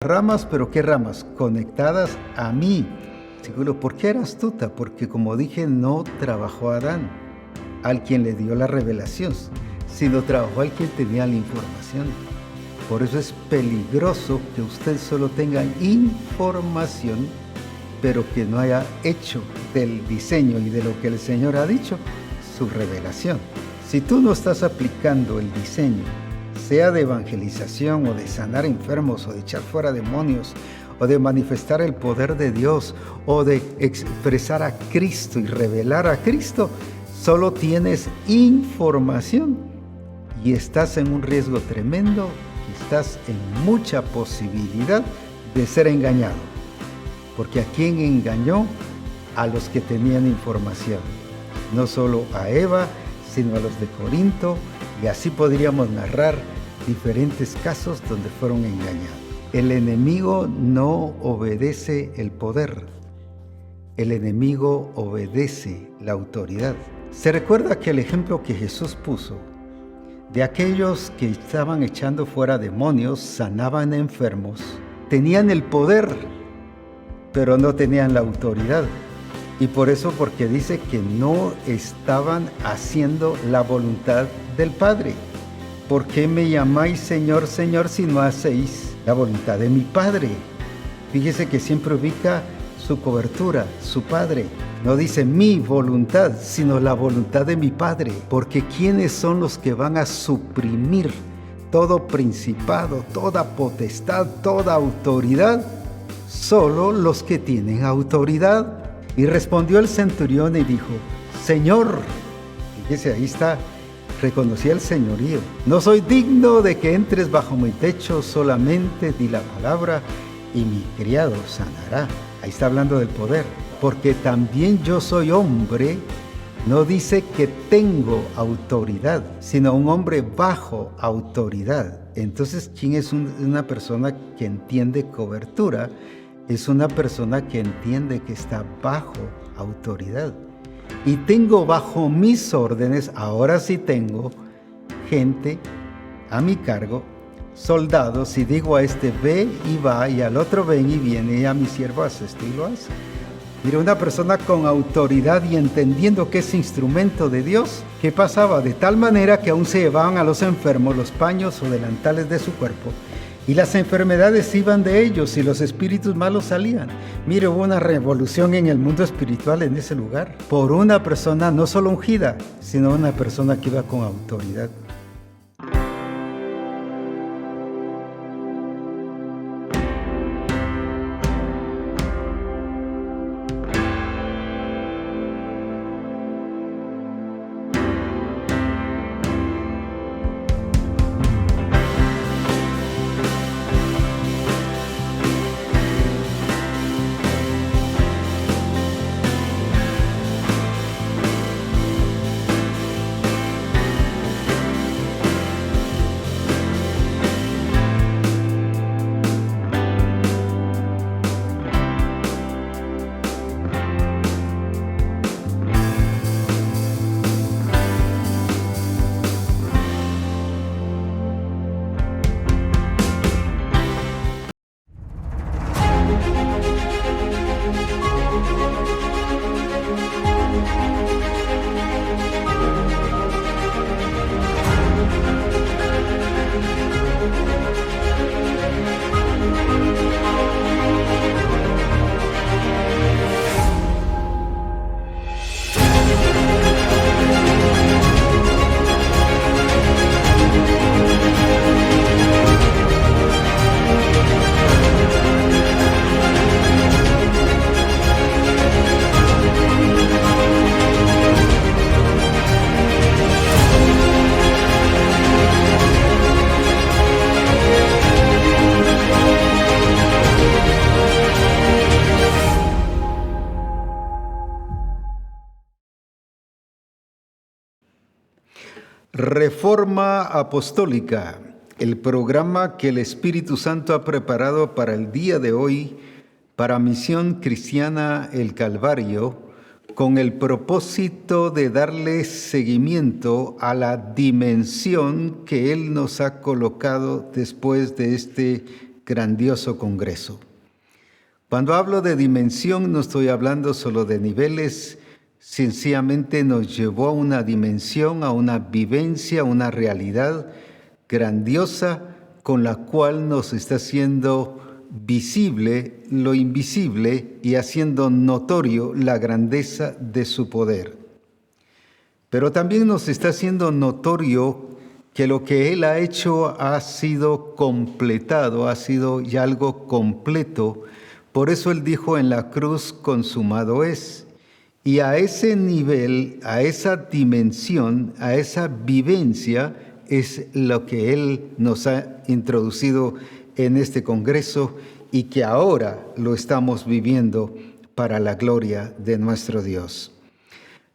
ramas, pero ¿qué ramas? Conectadas a mí. Seguro, ¿por qué era astuta? Porque como dije, no trabajó Adán, al quien le dio la revelación, sino trabajó al quien tenía la información. Por eso es peligroso que usted solo tenga información, pero que no haya hecho del diseño y de lo que el Señor ha dicho su revelación. Si tú no estás aplicando el diseño, sea de evangelización o de sanar enfermos o de echar fuera demonios o de manifestar el poder de Dios o de expresar a Cristo y revelar a Cristo, solo tienes información y estás en un riesgo tremendo, estás en mucha posibilidad de ser engañado. Porque ¿a quién engañó? A los que tenían información. No solo a Eva, sino a los de Corinto, y así podríamos narrar diferentes casos donde fueron engañados. El enemigo no obedece el poder. El enemigo obedece la autoridad. Se recuerda que el ejemplo que Jesús puso de aquellos que estaban echando fuera demonios, sanaban enfermos, tenían el poder, pero no tenían la autoridad. Y por eso, porque dice que no estaban haciendo la voluntad del Padre. ¿Por qué me llamáis Señor, Señor, si no hacéis la voluntad de mi Padre? Fíjese que siempre ubica su cobertura, su Padre. No dice mi voluntad, sino la voluntad de mi Padre. Porque ¿quiénes son los que van a suprimir todo principado, toda potestad, toda autoridad? Solo los que tienen autoridad. Y respondió el centurión y dijo, Señor, fíjese, ahí está, reconocía el señorío. No soy digno de que entres bajo mi techo, solamente di la palabra y mi criado sanará. Ahí está hablando del poder. Porque también yo soy hombre, no dice que tengo autoridad, sino un hombre bajo autoridad. Entonces, ¿quién es una persona que entiende cobertura? Es una persona que entiende que está bajo autoridad. Y tengo bajo mis órdenes, ahora sí tengo gente a mi cargo, soldados, y digo a este ve y va, y al otro ven y viene, y a mi siervo hace esto y lo hace. Mira, una persona con autoridad y entendiendo que es instrumento de Dios, ¿qué pasaba? De tal manera que aún se llevaban a los enfermos los paños o delantales de su cuerpo, y las enfermedades iban de ellos y los espíritus malos salían. Mire, hubo una revolución en el mundo espiritual en ese lugar, por una persona no solo ungida, sino una persona que iba con autoridad. Reforma Apostólica, el programa que el Espíritu Santo ha preparado para el día de hoy, para Misión Cristiana El Calvario, con el propósito de darle seguimiento a la dimensión que Él nos ha colocado después de este grandioso congreso. Cuando hablo de dimensión, no estoy hablando solo de niveles, sencillamente nos llevó a una dimensión, a una vivencia, a una realidad grandiosa con la cual nos está haciendo visible lo invisible y haciendo notorio la grandeza de su poder. Pero también nos está haciendo notorio que lo que Él ha hecho ha sido completado, ha sido ya algo completo. Por eso Él dijo en la cruz, consumado es. Y a ese nivel, a esa dimensión, a esa vivencia, es lo que Él nos ha introducido en este congreso y que ahora lo estamos viviendo para la gloria de nuestro Dios.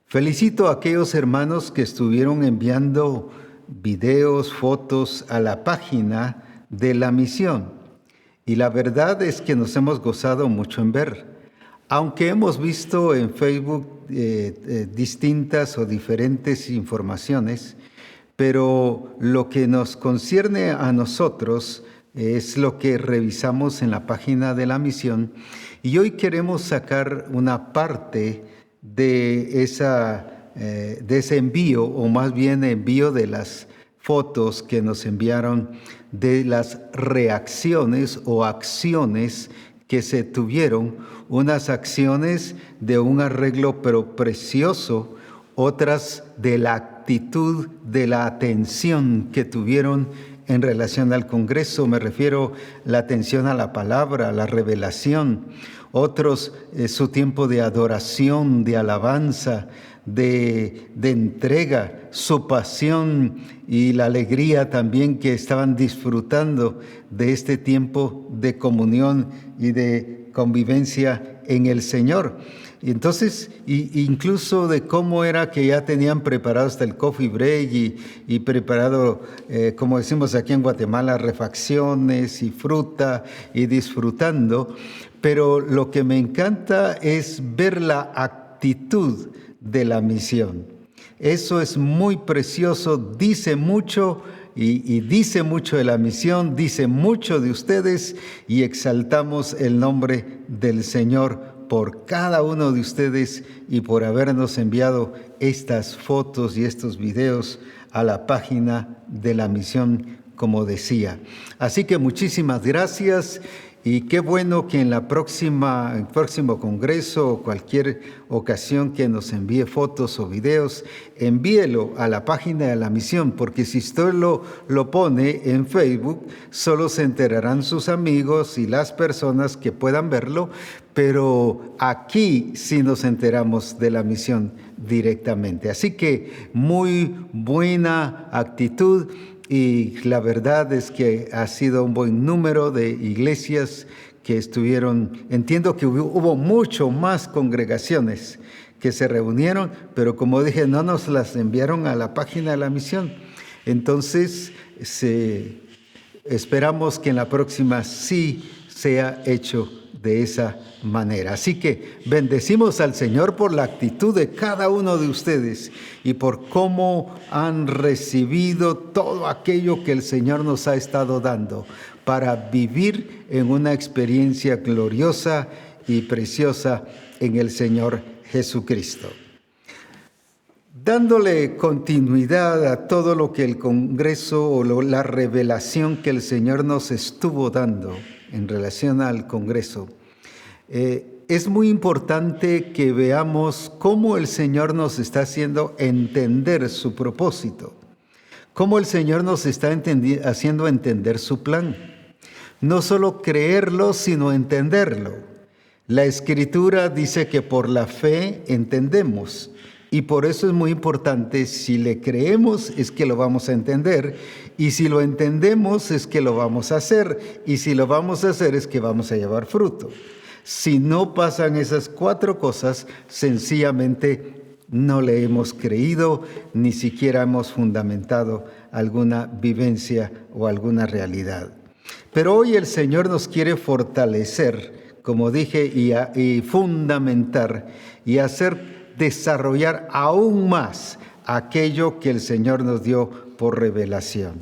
Felicito a aquellos hermanos que estuvieron enviando videos, fotos a la página de la misión. Y la verdad es que nos hemos gozado mucho en ver. Aunque hemos visto en Facebook distintas o diferentes informaciones, pero lo que nos concierne a nosotros es lo que revisamos en la página de la misión. Y hoy queremos sacar una parte de ese envío, o más bien envío de las fotos que nos enviaron de las reacciones o acciones que se tuvieron, unas acciones de un arreglo pero precioso, otras de la actitud, de la atención que tuvieron en relación al Congreso. Me refiero a la atención a la palabra, a la revelación. Otros, su tiempo de adoración, de alabanza, de entrega, su pasión y la alegría también que estaban disfrutando de este tiempo de comunión y de convivencia en el Señor. Y entonces, incluso de cómo era que ya tenían preparado hasta el coffee break y preparado, como decimos aquí en Guatemala, refacciones y fruta y disfrutando. Pero lo que me encanta es ver la actitud de la misión. Eso es muy precioso, dice mucho y dice mucho de la misión, dice mucho de ustedes y exaltamos el nombre del Señor por cada uno de ustedes y por habernos enviado estas fotos y estos videos a la página de la misión, como decía. Así que muchísimas gracias. Y qué bueno que en el próximo congreso o cualquier ocasión que nos envíe fotos o videos, envíelo a la página de la misión, porque si usted lo pone en Facebook, solo se enterarán sus amigos y las personas que puedan verlo, pero aquí sí nos enteramos de la misión directamente. Así que muy buena actitud. Y la verdad es que ha sido un buen número de iglesias que estuvieron. Entiendo que hubo mucho más congregaciones que se reunieron, pero como dije, no nos las enviaron a la página de la misión. Entonces, esperamos que en la próxima sí sea hecho de esa manera. Así que bendecimos al Señor por la actitud de cada uno de ustedes y por cómo han recibido todo aquello que el Señor nos ha estado dando para vivir en una experiencia gloriosa y preciosa en el Señor Jesucristo. Dándole continuidad a todo lo que el Congreso o la revelación que el Señor nos estuvo dando en relación al Congreso, es muy importante que veamos cómo el Señor nos está haciendo entender su propósito, cómo el Señor nos está haciendo entender su plan. No solo creerlo, sino entenderlo. La Escritura dice que por la fe entendemos. Y por eso es muy importante, si le creemos es que lo vamos a entender, y si lo entendemos es que lo vamos a hacer, y si lo vamos a hacer es que vamos a llevar fruto. Si no pasan esas 4 cosas, sencillamente no le hemos creído, ni siquiera hemos fundamentado alguna vivencia o alguna realidad. Pero hoy el Señor nos quiere fortalecer, como dije, y fundamentar y desarrollar aún más aquello que el Señor nos dio por revelación.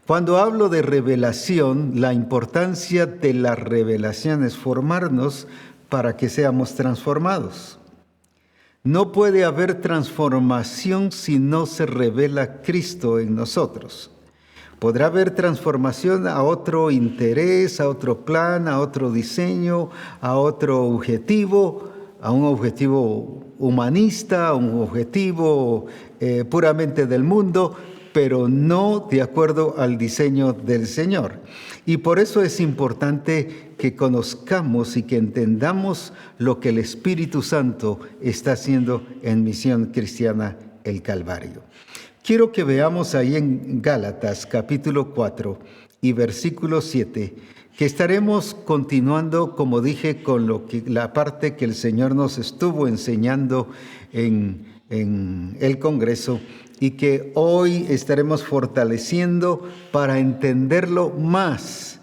Cuando hablo de revelación, la importancia de la revelación es formarnos para que seamos transformados. No puede haber transformación si no se revela Cristo en nosotros. Podrá haber transformación a otro interés, a otro plan, a otro diseño, a otro objetivo, a un objetivo humanista, a un objetivo puramente del mundo, pero no de acuerdo al diseño del Señor. Y por eso es importante que conozcamos y que entendamos lo que el Espíritu Santo está haciendo en Misión Cristiana el Calvario. Quiero que veamos ahí en Gálatas capítulo 4 y versículo 7, que estaremos continuando, como dije, con la parte que el Señor nos estuvo enseñando en el Congreso, y que hoy estaremos fortaleciendo para entenderlo más.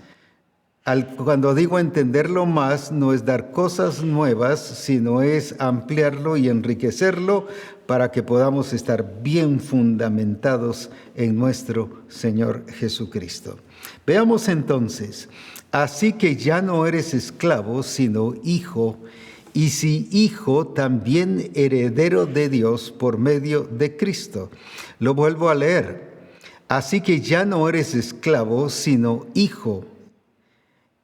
Cuando digo entenderlo más, no es dar cosas nuevas, sino es ampliarlo y enriquecerlo para que podamos estar bien fundamentados en nuestro Señor Jesucristo. Veamos entonces, así que ya no eres esclavo, sino hijo, y si hijo, también heredero de Dios por medio de Cristo. Lo vuelvo a leer. Así que ya no eres esclavo, sino hijo.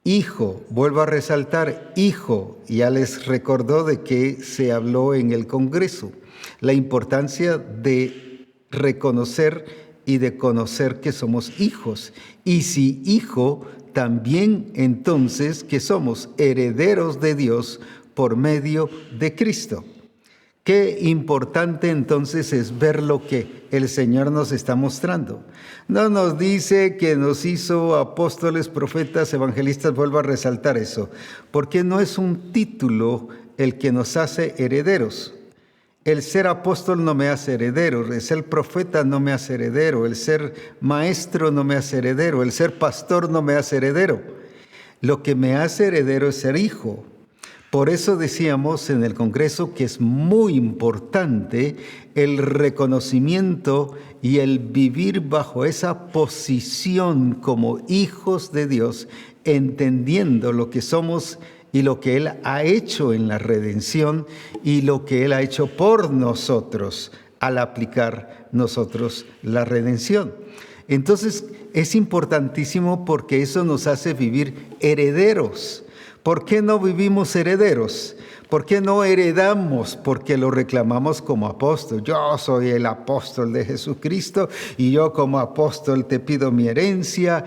Hijo, vuelvo a resaltar, hijo. Ya les recordó de qué se habló en el Congreso. La importancia de reconocer y de conocer que somos hijos. Y si hijo, también entonces que somos herederos de Dios por medio de Cristo. Qué importante entonces es ver lo que el Señor nos está mostrando. No nos dice que nos hizo apóstoles, profetas, evangelistas, vuelvo a resaltar eso, porque no es un título el que nos hace herederos. El ser apóstol no me hace heredero, el ser profeta no me hace heredero, el ser maestro no me hace heredero, el ser pastor no me hace heredero. Lo que me hace heredero es ser hijo. Por eso decíamos en el Congreso que es muy importante el reconocimiento y el vivir bajo esa posición como hijos de Dios, entendiendo lo que somos y lo que Él ha hecho en la redención y lo que Él ha hecho por nosotros al aplicar nosotros la redención. Entonces es importantísimo porque eso nos hace vivir herederos. ¿Por qué no vivimos herederos? ¿Por qué no heredamos? Porque lo reclamamos como apóstol. Yo soy el apóstol de Jesucristo y yo como apóstol te pido mi herencia.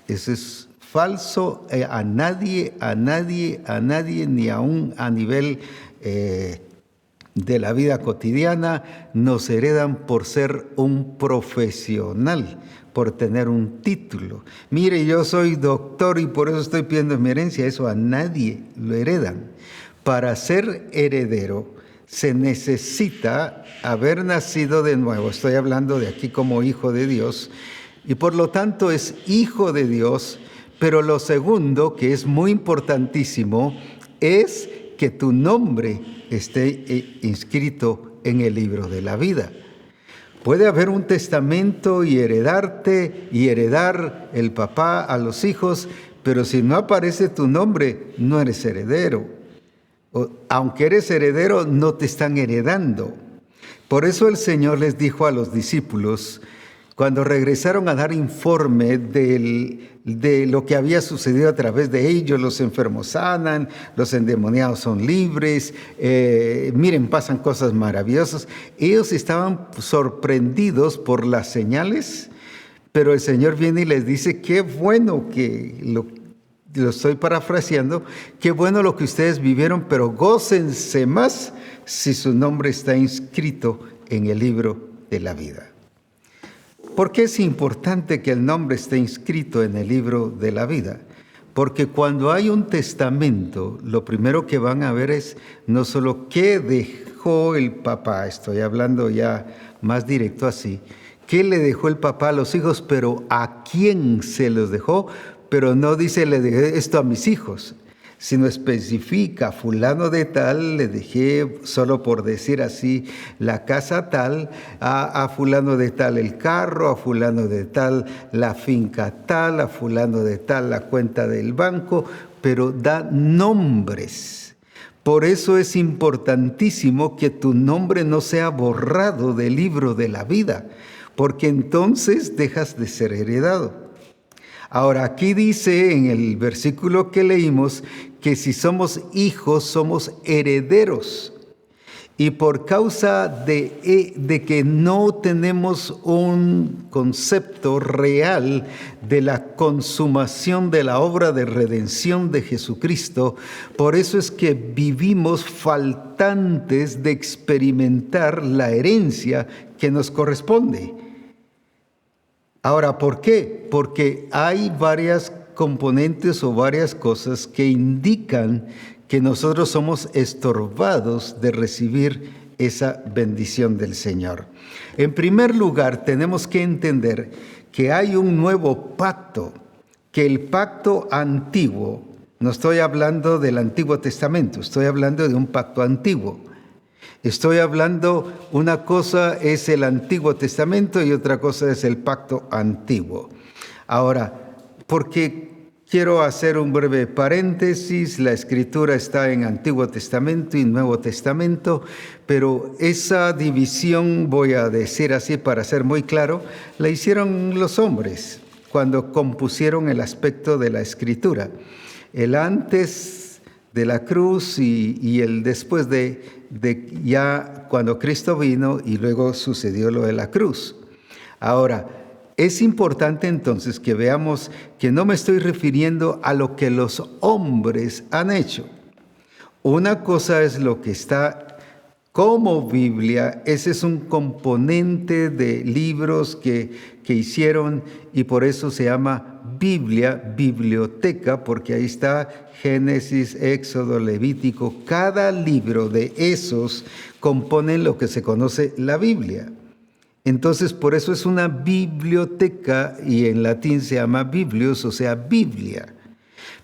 Eso es falso. A nadie, ni aún a nivel de la vida cotidiana, nos heredan por ser un profesional, por tener un título. Mire, yo soy doctor y por eso estoy pidiendo mi herencia. Eso a nadie lo heredan. Para ser heredero se necesita haber nacido de nuevo. Estoy hablando de aquí como hijo de Dios. Y por lo tanto es hijo de Dios. Pero lo segundo, que es muy importantísimo, es que tu nombre esté inscrito en el libro de la vida. Puede haber un testamento y heredarte y heredar el papá a los hijos, pero si no aparece tu nombre, no eres heredero. Aunque eres heredero, no te están heredando. Por eso el Señor les dijo a los discípulos, cuando regresaron a dar informe de lo que había sucedido a través de ellos, los enfermos sanan, los endemoniados son libres, miren, pasan cosas maravillosas. Ellos estaban sorprendidos por las señales, pero el Señor viene y les dice, qué bueno que, lo estoy parafraseando, qué bueno lo que ustedes vivieron, pero gócense más si su nombre está inscrito en el libro de la vida. ¿Por qué es importante que el nombre esté inscrito en el libro de la vida? Porque cuando hay un testamento, lo primero que van a ver es no solo qué dejó el papá, estoy hablando ya más directo así, qué le dejó el papá a los hijos, pero a quién se los dejó, pero no dice le dejé esto a mis hijos. sino especifica: fulano de tal, le dejé, solo por decir así, la casa tal, a fulano de tal el carro, a fulano de tal la finca tal, a fulano de tal la cuenta del banco, pero da nombres. Por eso es importantísimo que tu nombre no sea borrado del libro de la vida, porque entonces dejas de ser heredado. Ahora, aquí dice en el versículo que leímos que si somos hijos, somos herederos. Y por causa de que no tenemos un concepto real de la consumación de la obra de redención de Jesucristo, por eso es que vivimos faltantes de experimentar la herencia que nos corresponde. Ahora, ¿por qué? Porque hay varias componentes o varias cosas que indican que nosotros somos estorbados de recibir esa bendición del Señor. En primer lugar, tenemos que entender que hay un nuevo pacto, que el pacto antiguo, no estoy hablando del Antiguo Testamento, estoy hablando de un pacto antiguo. Estoy hablando, una cosa es el Antiguo Testamento y otra cosa es el pacto antiguo. Ahora, porque quiero hacer un breve paréntesis, la Escritura está en Antiguo Testamento y Nuevo Testamento, pero esa división, voy a decir así para ser muy claro, la hicieron los hombres cuando compusieron el aspecto de la Escritura. El antes de la cruz y el después de ya cuando Cristo vino y luego sucedió lo de la cruz. Ahora, es importante entonces que veamos que no me estoy refiriendo a lo que los hombres han hecho. Una cosa es lo que está como Biblia, ese es un componente de libros que hicieron y por eso se llama Biblia, biblioteca, porque ahí está Génesis, Éxodo, Levítico. Cada libro de esos compone lo que se conoce la Biblia. Entonces, por eso es una biblioteca y en latín se llama biblios, o sea, Biblia.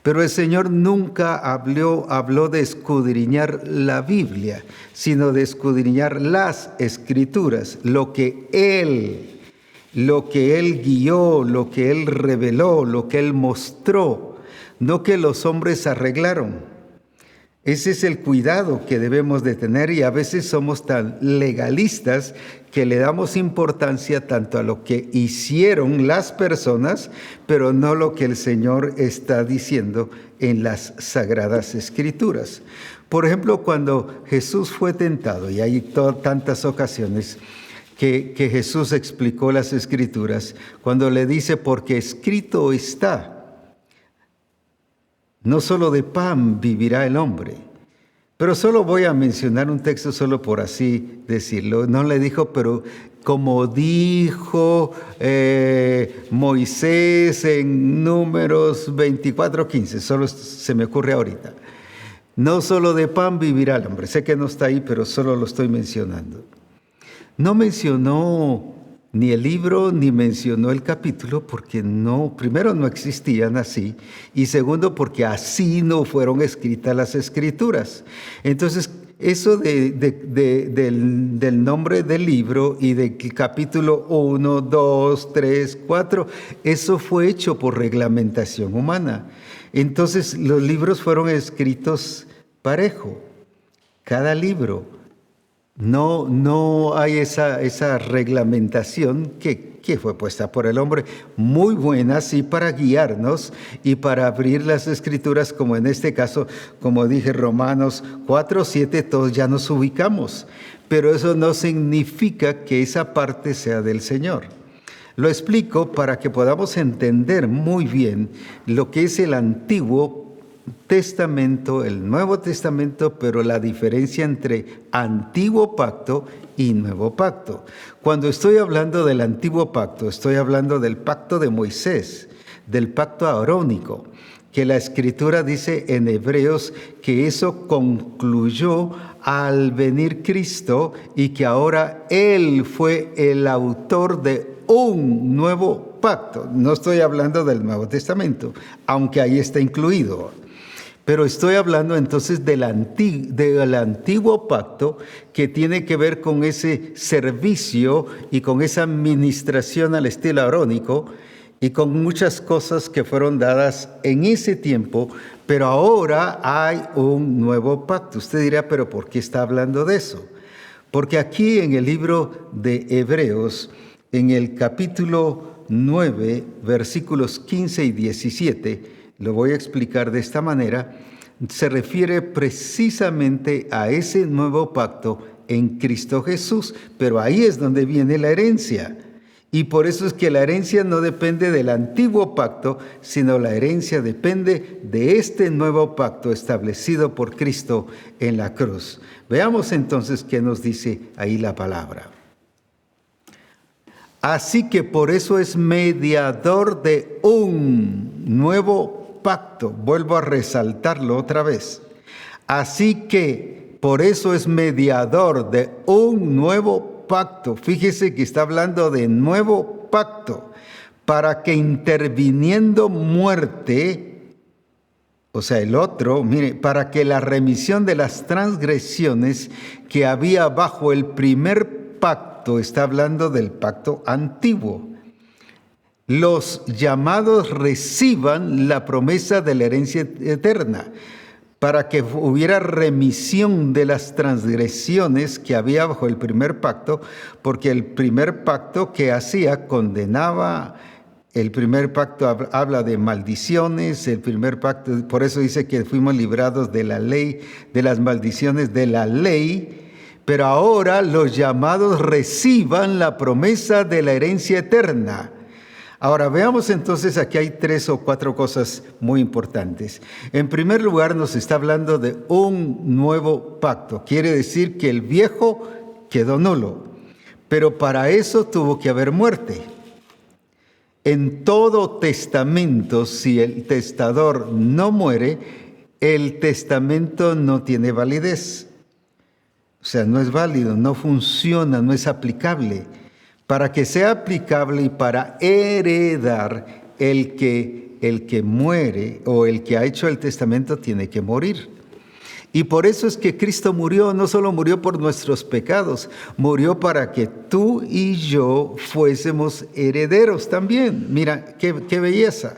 Pero el Señor nunca habló de escudriñar la Biblia, sino de escudriñar las Escrituras, lo que Él guió, lo que Él reveló, lo que Él mostró, no que los hombres arreglaron. Ese es el cuidado que debemos de tener y a veces somos tan legalistas que le damos importancia tanto a lo que hicieron las personas, pero no lo que el Señor está diciendo en las Sagradas Escrituras. Por ejemplo, cuando Jesús fue tentado, y hay tantas ocasiones que Jesús explicó las Escrituras, cuando le dice, porque escrito está, no solo de pan vivirá el hombre. Pero solo voy a mencionar un texto solo por así decirlo. No le dijo, pero como dijo Moisés en Números 24:15, solo se me ocurre ahorita. No solo de pan vivirá el hombre. Sé que no está ahí, pero solo lo estoy mencionando. No mencionó ni el libro, ni mencionó el capítulo, porque primero no existían así, y segundo porque así no fueron escritas las Escrituras. Entonces, eso del nombre del libro y del capítulo 1, 2, 3, 4, eso fue hecho por reglamentación humana. Entonces, los libros fueron escritos parejo, cada libro. No hay esa reglamentación que fue puesta por el hombre, muy buena, sí, para guiarnos y para abrir las Escrituras, como en este caso, como dije, Romanos 4:7, todos ya nos ubicamos, pero eso no significa que esa parte sea del Señor. Lo explico para que podamos entender muy bien lo que es el Antiguo Testamento, el Nuevo Testamento, pero la diferencia entre Antiguo Pacto y Nuevo Pacto. Cuando estoy hablando del Antiguo Pacto, estoy hablando del pacto de Moisés, del pacto arónico, que la Escritura dice en Hebreos que eso concluyó al venir Cristo y que ahora Él fue el autor de un nuevo pacto. No estoy hablando del Nuevo Testamento, aunque ahí está incluido. Pero estoy hablando entonces del antiguo pacto, que tiene que ver con ese servicio y con esa administración al estilo arónico y con muchas cosas que fueron dadas en ese tiempo, pero ahora hay un nuevo pacto. Usted dirá, ¿pero por qué está hablando de eso? Porque aquí en el libro de Hebreos, en el capítulo 9, versículos 15 y 17, lo voy a explicar de esta manera, se refiere precisamente a ese nuevo pacto en Cristo Jesús, pero ahí es donde viene la herencia. Y por eso es que la herencia no depende del antiguo pacto, sino la herencia depende de este nuevo pacto establecido por Cristo en la cruz. Veamos entonces qué nos dice ahí la palabra. Así que por eso es mediador de un nuevo pacto. Vuelvo a resaltarlo otra vez. Así que por eso es mediador de un nuevo pacto. Fíjese que está hablando de nuevo pacto, para que interviniendo muerte, o sea, el otro, mire, para que la remisión de las transgresiones que había bajo el primer pacto, está hablando del pacto antiguo, los llamados reciban la promesa de la herencia eterna, para que hubiera remisión de las transgresiones que había bajo el primer pacto, porque el primer pacto que hacía condenaba. El primer pacto habla de maldiciones, el primer pacto, por eso dice que fuimos librados de la ley, de las maldiciones de la ley, pero ahora los llamados reciban la promesa de la herencia eterna. Ahora veamos entonces, aquí hay 3 o 4 cosas muy importantes. En primer lugar, nos está hablando de un nuevo pacto. Quiere decir que el viejo quedó nulo, pero para eso tuvo que haber muerte. En todo testamento, si el testador no muere, el testamento no tiene validez. O sea, no es válido, no funciona, no es aplicable. Para que sea aplicable y para heredar, el que muere o el que ha hecho el testamento tiene que morir. Y por eso es que Cristo murió, no solo murió por nuestros pecados, murió para que tú y yo fuésemos herederos también. Mira, qué belleza.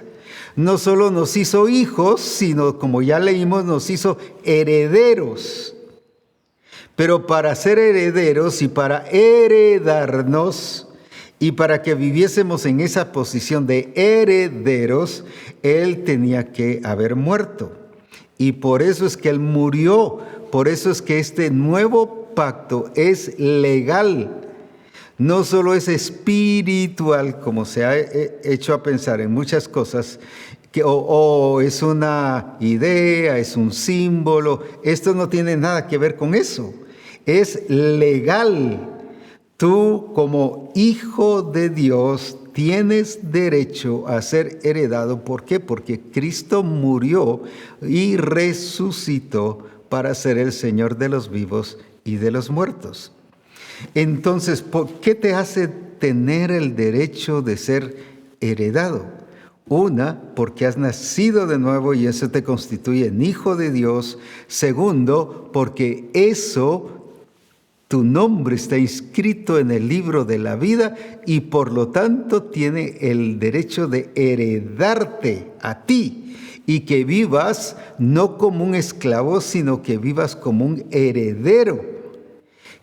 No solo nos hizo hijos, sino, como ya leímos, nos hizo herederos. Pero para ser herederos y para heredarnos y para que viviésemos en esa posición de herederos, Él tenía que haber muerto. Y por eso es que Él murió, por eso es que este nuevo pacto es legal. No solo es espiritual, como se ha hecho a pensar en muchas cosas, o es una idea, es un símbolo. Esto no tiene nada que ver con eso. Es legal. Tú, como hijo de Dios, tienes derecho a ser heredado. ¿Por qué? Porque Cristo murió y resucitó para ser el Señor de los vivos y de los muertos. Entonces, ¿por qué te hace tener el derecho de ser heredado? Una, porque has nacido de nuevo y eso te constituye en hijo de Dios. Segundo, porque eso, tu nombre está inscrito en el libro de la vida y por lo tanto tiene el derecho de heredarte a ti y que vivas no como un esclavo, sino que vivas como un heredero,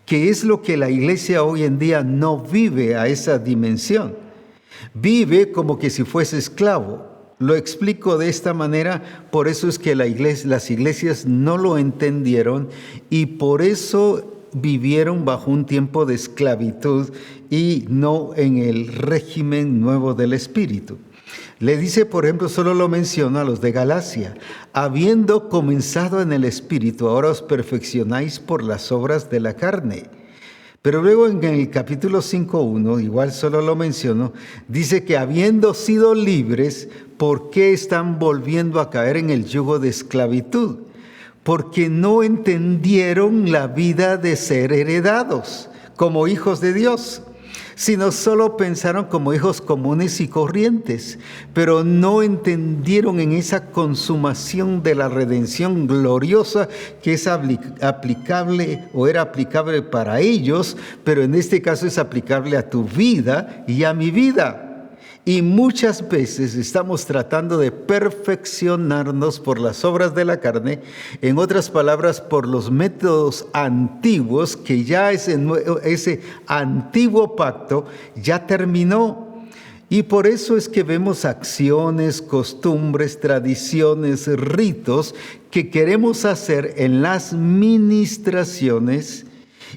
que es lo que la iglesia hoy en día no vive a esa dimensión. Vive como que si fuese esclavo. Lo explico de esta manera, por eso es que las iglesias no lo entendieron y por eso vivieron bajo un tiempo de esclavitud y no en el régimen nuevo del Espíritu. Le dice, por ejemplo, solo lo menciona a los de Galacia: habiendo comenzado en el Espíritu, ahora os perfeccionáis por las obras de la carne. Pero luego en el capítulo 5:1, igual solo lo menciono, dice que habiendo sido libres, ¿por qué están volviendo a caer en el yugo de esclavitud? Porque no entendieron la vida de ser heredados como hijos de Dios. sino solo pensaron como hijos comunes y corrientes, pero no entendieron en esa consumación de la redención gloriosa que es aplicable o era aplicable para ellos, pero en este caso es aplicable a tu vida y a mi vida. Y muchas veces estamos tratando de perfeccionarnos por las obras de la carne, en otras palabras, por los métodos antiguos, que ya ese antiguo pacto ya terminó. Y por eso es que vemos acciones, costumbres, tradiciones, ritos que queremos hacer en las ministraciones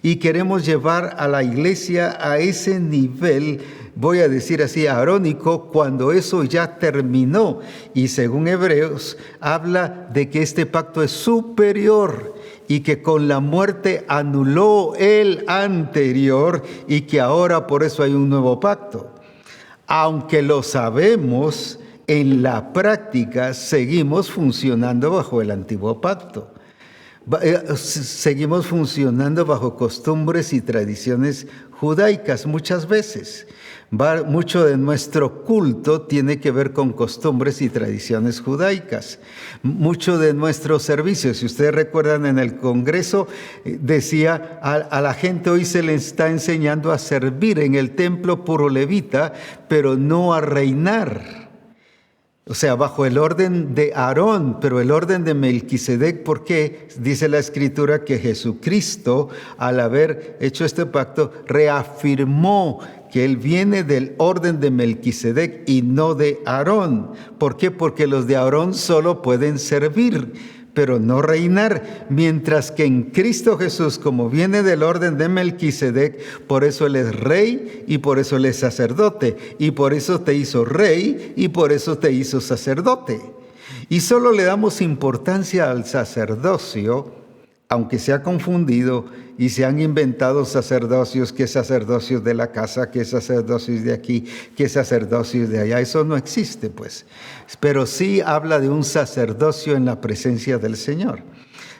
y queremos llevar a la iglesia a ese nivel, voy a decir así, arónico, cuando eso ya terminó. Y según Hebreos, habla de que este pacto es superior y que con la muerte anuló el anterior y que ahora por eso hay un nuevo pacto. Aunque lo sabemos, en la práctica seguimos funcionando bajo el antiguo pacto. Seguimos funcionando bajo costumbres y tradiciones judaicas muchas veces. Mucho de nuestro culto tiene que ver con costumbres y tradiciones judaicas. Mucho de nuestros servicios, si ustedes recuerdan en el Congreso, decía a la gente hoy se le está enseñando a servir en el templo puro levita, pero no a reinar. O sea, bajo el orden de Aarón, pero el orden de Melquisedec, porque dice la Escritura que Jesucristo, al haber hecho este pacto, reafirmó que Él viene del orden de Melquisedec y no de Aarón. ¿Por qué? Porque los de Aarón solo pueden servir, pero no reinar, mientras que en Cristo Jesús, como viene del orden de Melquisedec, por eso Él es rey y por eso Él es sacerdote, y por eso te hizo rey y por eso te hizo sacerdote. Y solo le damos importancia al sacerdocio, aunque se ha confundido y se han inventado sacerdocios, que sacerdocios de la casa, que sacerdocios de aquí, que sacerdocios de allá. Eso no existe, pues. Pero sí habla de un sacerdocio en la presencia del Señor.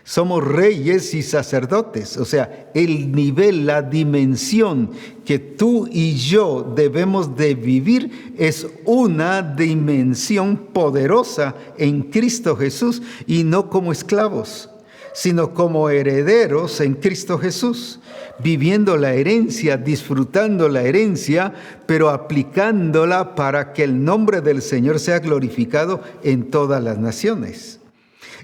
Somos reyes y sacerdotes, o sea, el nivel, la dimensión que tú y yo debemos de vivir es una dimensión poderosa en Cristo Jesús y no como esclavos, sino como herederos en Cristo Jesús, viviendo la herencia, disfrutando la herencia, pero aplicándola para que el nombre del Señor sea glorificado en todas las naciones.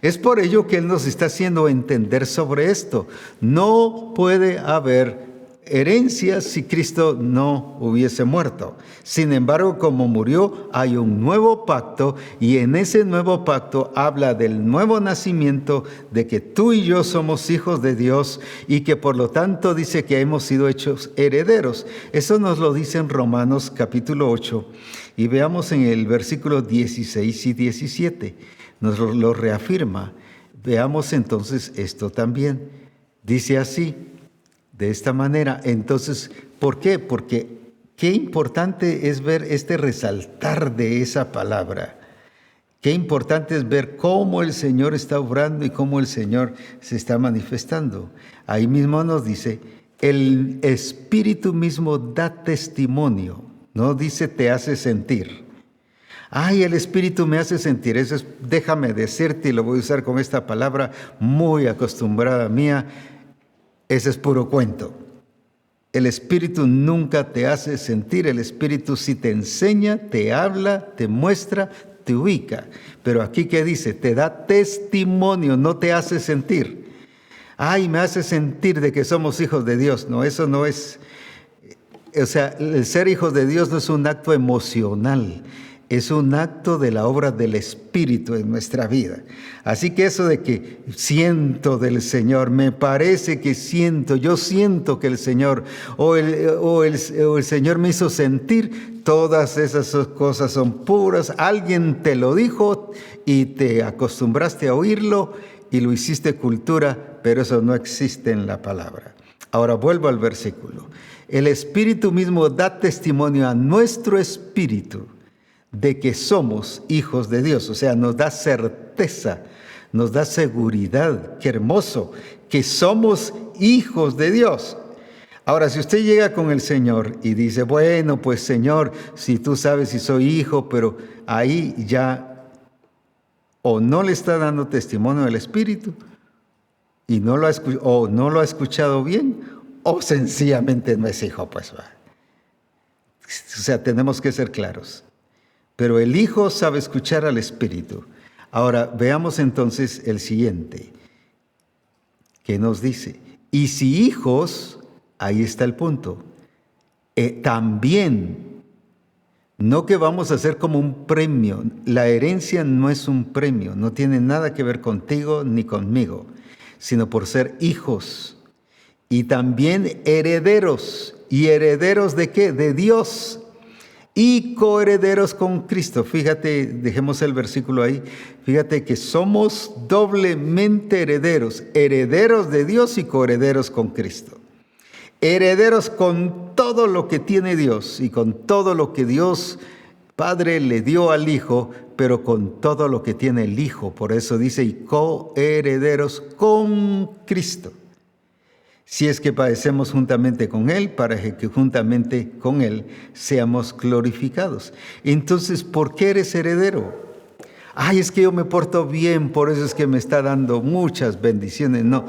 Es por ello que Él nos está haciendo entender sobre esto. No puede haber herencia si Cristo no hubiese muerto. Sin embargo, como murió, hay un nuevo pacto y en ese nuevo pacto habla del nuevo nacimiento, de que tú y yo somos hijos de Dios y que por lo tanto dice que hemos sido hechos herederos. Eso nos lo dice en Romanos capítulo 8 y veamos en el versículo 16 y 17. Nos lo reafirma. Veamos entonces esto también. Dice así, de esta manera. Entonces, ¿por qué? Porque qué importante es ver este resaltar de esa palabra. Qué importante es ver cómo el Señor está obrando y cómo el Señor se está manifestando. Ahí mismo nos dice, el Espíritu mismo da testimonio. No dice te hace sentir. Ay, el Espíritu me hace sentir. Eso es, déjame decirte, y lo voy a usar con esta palabra muy acostumbrada mía, ese es puro cuento. El Espíritu nunca te hace sentir. El Espíritu sí te enseña, te habla, te muestra, te ubica. Pero aquí, ¿qué dice? Te da testimonio, no te hace sentir. Ay, me hace sentir de que somos hijos de Dios. No, eso no es. O sea, el ser hijos de Dios no es un acto emocional. Es un acto de la obra del Espíritu en nuestra vida. Así que eso de que siento del Señor, me parece que siento, yo siento que el Señor o el Señor me hizo sentir, todas esas cosas son puras. Alguien te lo dijo y te acostumbraste a oírlo y lo hiciste cultura, pero eso no existe en la palabra. Ahora vuelvo al versículo. El Espíritu mismo da testimonio a nuestro espíritu de que somos hijos de Dios, o sea, nos da certeza, nos da seguridad, qué hermoso, que somos hijos de Dios. Ahora, si usted llega con el Señor y dice, bueno, pues Señor, si tú sabes si soy hijo, pero ahí ya o no le está dando testimonio del Espíritu y no lo ha escuchado bien, o sencillamente no es hijo, pues va. O sea, tenemos que ser claros. Pero el Hijo sabe escuchar al Espíritu. Ahora, veamos entonces el siguiente, que nos dice, y si hijos, ahí está el punto, también, no que vamos a hacer como un premio, la herencia no es un premio, no tiene nada que ver contigo ni conmigo, sino por ser hijos, y también herederos. ¿Y herederos de qué? De Dios. Y coherederos con Cristo. Fíjate, dejemos el versículo ahí. Fíjate que somos doblemente herederos. Herederos de Dios y coherederos con Cristo. Herederos con todo lo que tiene Dios y con todo lo que Dios Padre le dio al Hijo, pero con todo lo que tiene el Hijo. Por eso dice, y coherederos con Cristo. Si es que padecemos juntamente con Él, para que juntamente con Él seamos glorificados. Entonces, ¿por qué eres heredero? Ay, es que yo me porto bien, por eso es que me está dando muchas bendiciones. No,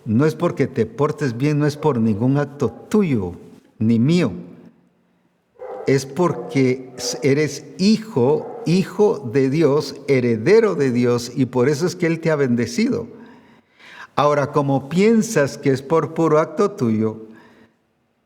no es porque te portes bien, no es por ningún acto tuyo, ni mío. Es porque eres hijo de Dios, heredero de Dios, y por eso es que Él te ha bendecido. Ahora, como piensas que es por puro acto tuyo,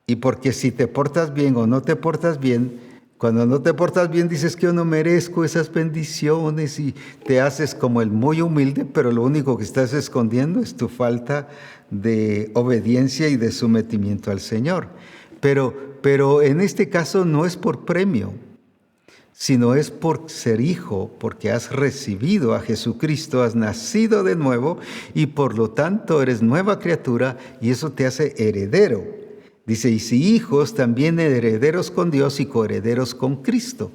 y porque si te portas bien o no te portas bien, cuando no te portas bien dices que yo no merezco esas bendiciones y te haces como el muy humilde, pero lo único que estás escondiendo es tu falta de obediencia y de sometimiento al Señor. Pero en este caso no es por premio, sino es por ser hijo, porque has recibido a Jesucristo, has nacido de nuevo y por lo tanto eres nueva criatura y eso te hace heredero. Dice, y si hijos, también herederos con Dios y coherederos con Cristo,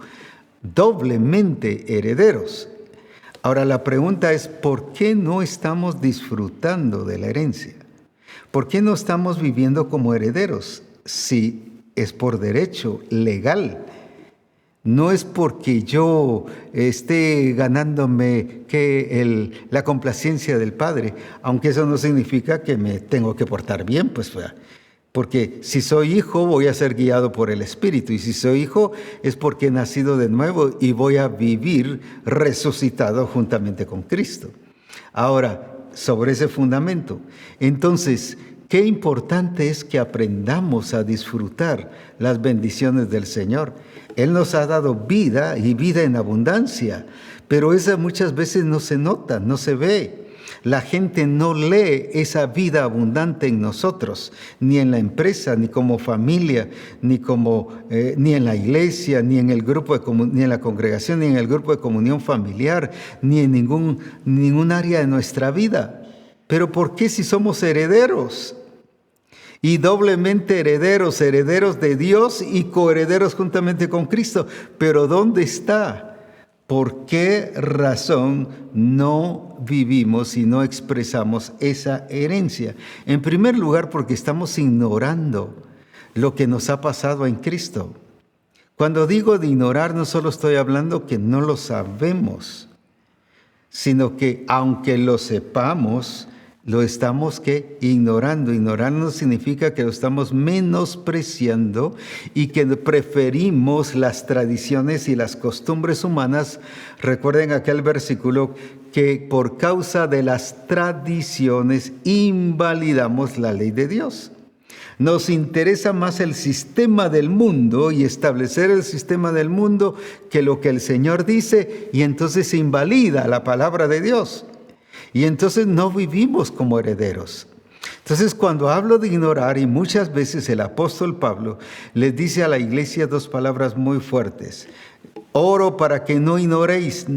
doblemente herederos. Ahora la pregunta es, ¿por qué no estamos disfrutando de la herencia? ¿Por qué no estamos viviendo como herederos? Si es por derecho legal. No es porque yo esté ganándome la complacencia del Padre, aunque eso no significa que me tengo que portar bien, pues, porque si soy hijo voy a ser guiado por el Espíritu, y si soy hijo es porque he nacido de nuevo y voy a vivir resucitado juntamente con Cristo. Ahora, sobre ese fundamento, entonces, qué importante es que aprendamos a disfrutar las bendiciones del Señor. Él nos ha dado vida y vida en abundancia, pero esa muchas veces no se nota, no se ve. La gente no lee esa vida abundante en nosotros, ni en la empresa, ni como familia, ni en la iglesia, ni en el grupo ni en la congregación, ni en el grupo de comunión familiar, ni en ningún área de nuestra vida. Pero ¿por qué si somos herederos? Y doblemente herederos, herederos de Dios y coherederos juntamente con Cristo. Pero ¿dónde está? ¿Por qué razón no vivimos y no expresamos esa herencia? En primer lugar, porque estamos ignorando lo que nos ha pasado en Cristo. Cuando digo de ignorar, no solo estoy hablando que no lo sabemos, sino que aunque lo sepamos, lo estamos ignorando. Ignorando significa que lo estamos menospreciando y que preferimos las tradiciones y las costumbres humanas. Recuerden aquel versículo que por causa de las tradiciones invalidamos la ley de Dios. Nos interesa más el sistema del mundo y establecer el sistema del mundo que lo que el Señor dice, y entonces se invalida la palabra de Dios. Y entonces no vivimos como herederos. Entonces, cuando hablo de ignorar, y muchas veces el apóstol Pablo les dice a la iglesia dos palabras muy fuertes. Oro para que no ignoréis,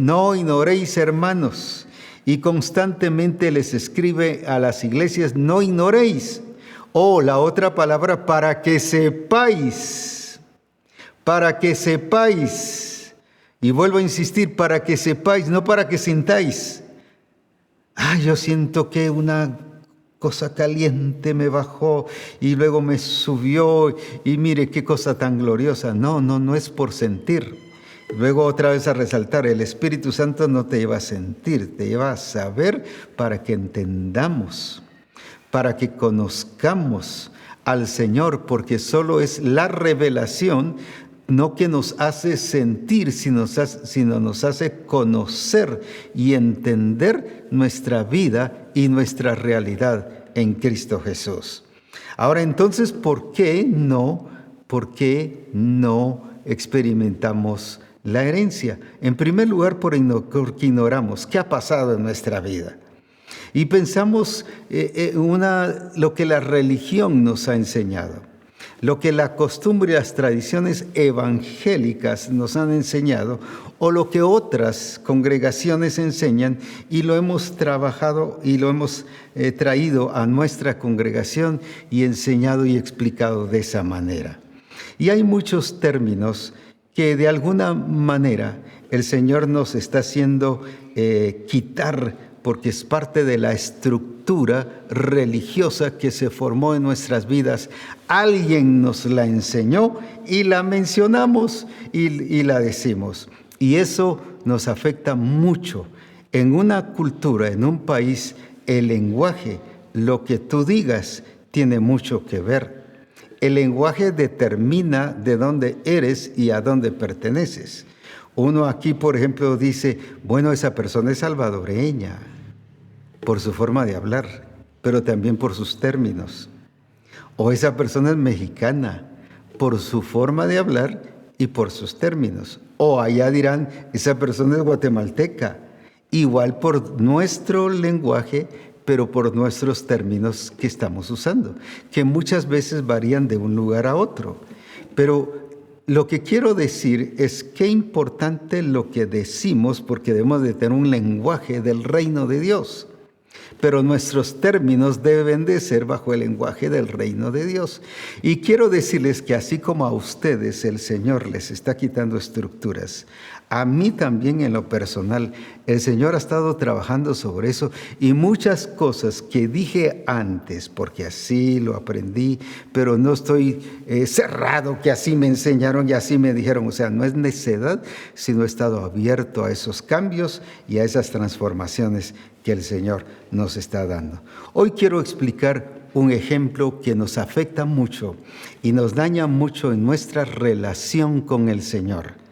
hermanos. Y constantemente les escribe a las iglesias, no ignoréis. O la otra palabra, para que sepáis. Para que sepáis. Y vuelvo a insistir, para que sepáis, no para que sintáis. Yo siento que una cosa caliente me bajó y luego me subió y mire qué cosa tan gloriosa. No es por sentir. Luego otra vez a resaltar, el Espíritu Santo no te lleva a sentir, te lleva a saber para que entendamos, para que conozcamos al Señor, porque solo es la revelación, no que nos hace sentir, sino nos hace conocer y entender nuestra vida y nuestra realidad en Cristo Jesús. Ahora entonces, ¿por qué no experimentamos la herencia? En primer lugar, porque ignoramos qué ha pasado en nuestra vida. Y pensamos lo que la religión nos ha enseñado, lo que la costumbre y las tradiciones evangélicas nos han enseñado, o lo que otras congregaciones enseñan, y lo hemos trabajado y lo hemos traído a nuestra congregación y enseñado y explicado de esa manera. Y hay muchos términos que de alguna manera el Señor nos está haciendo quitar, porque es parte de la estructura religiosa que se formó en nuestras vidas. Alguien nos la enseñó y la mencionamos y la decimos. Y eso nos afecta mucho. En una cultura, en un país, el lenguaje, lo que tú digas, tiene mucho que ver. El lenguaje determina de dónde eres y a dónde perteneces. Uno aquí, por ejemplo, dice, bueno, esa persona es salvadoreña por su forma de hablar, pero también por sus términos. O esa persona es mexicana por su forma de hablar y por sus términos. O allá dirán, esa persona es guatemalteca, igual por nuestro lenguaje, pero por nuestros términos que estamos usando, que muchas veces varían de un lugar a otro. Pero lo que quiero decir es qué importante lo que decimos, porque debemos de tener un lenguaje del reino de Dios. Pero nuestros términos deben de ser bajo el lenguaje del reino de Dios. Y quiero decirles que así como a ustedes el Señor les está quitando estructuras, a mí también en lo personal, el Señor ha estado trabajando sobre eso, y muchas cosas que dije antes, porque así lo aprendí, pero no estoy cerrado, que así me enseñaron y así me dijeron. O sea, no es necedad, sino he estado abierto a esos cambios y a esas transformaciones que el Señor nos está dando. Hoy quiero explicar un ejemplo que nos afecta mucho y nos daña mucho en nuestra relación con el Señor.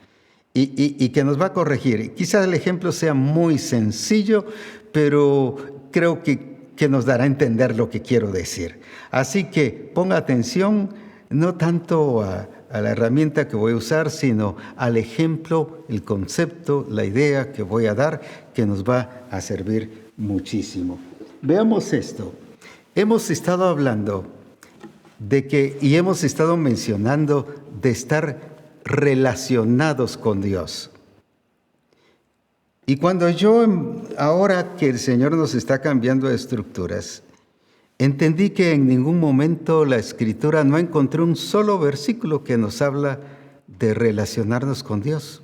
Y que nos va a corregir. Quizás el ejemplo sea muy sencillo, pero creo que nos dará a entender lo que quiero decir. Así que ponga atención, no tanto a la herramienta que voy a usar, sino al ejemplo, el concepto, la idea que voy a dar, que nos va a servir muchísimo. Veamos esto. Hemos estado hablando y hemos estado mencionando de estar relacionados con Dios. Y cuando ahora que el Señor nos está cambiando de estructuras, entendí que en ningún momento la Escritura no encontré un solo versículo que nos habla de relacionarnos con Dios.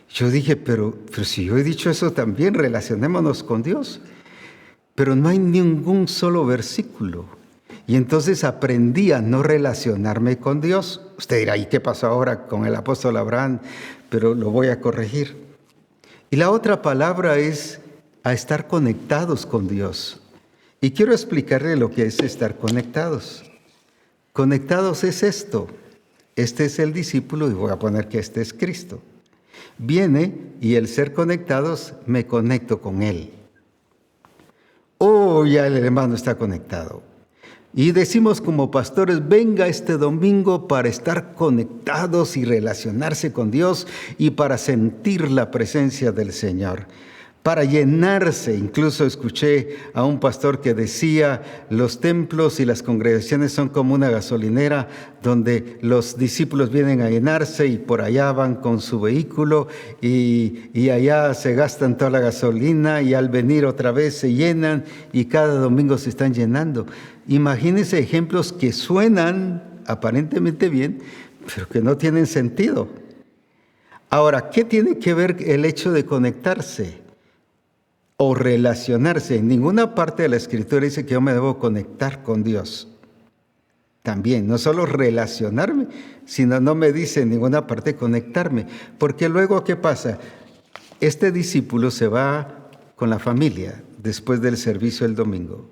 Yo dije, pero si yo he dicho eso también, relacionémonos con Dios. Pero no hay ningún solo versículo. Y entonces aprendí a no relacionarme con Dios. Usted dirá, ¿y qué pasó ahora con el apóstol Abraham? Pero lo voy a corregir. Y la otra palabra es a estar conectados con Dios. Y quiero explicarle lo que es estar conectados. Conectados es esto. Este es el discípulo y voy a poner que este es Cristo. Viene y el ser conectados, me conecto con Él. Oh, ya el hermano está conectado. Y decimos como pastores, venga este domingo para estar conectados y relacionarse con Dios y para sentir la presencia del Señor, para llenarse. Incluso escuché a un pastor que decía, los templos y las congregaciones son como una gasolinera donde los discípulos vienen a llenarse y por allá van con su vehículo y allá se gastan toda la gasolina y al venir otra vez se llenan y cada domingo se están llenando. Imagínense ejemplos que suenan aparentemente bien, pero que no tienen sentido. Ahora, ¿qué tiene que ver el hecho de conectarse? o relacionarse. En ninguna parte de la Escritura dice que yo me debo conectar con Dios. También, no solo relacionarme, sino no me dice en ninguna parte conectarme. Porque luego, ¿qué pasa? Este discípulo se va con la familia después del servicio el domingo.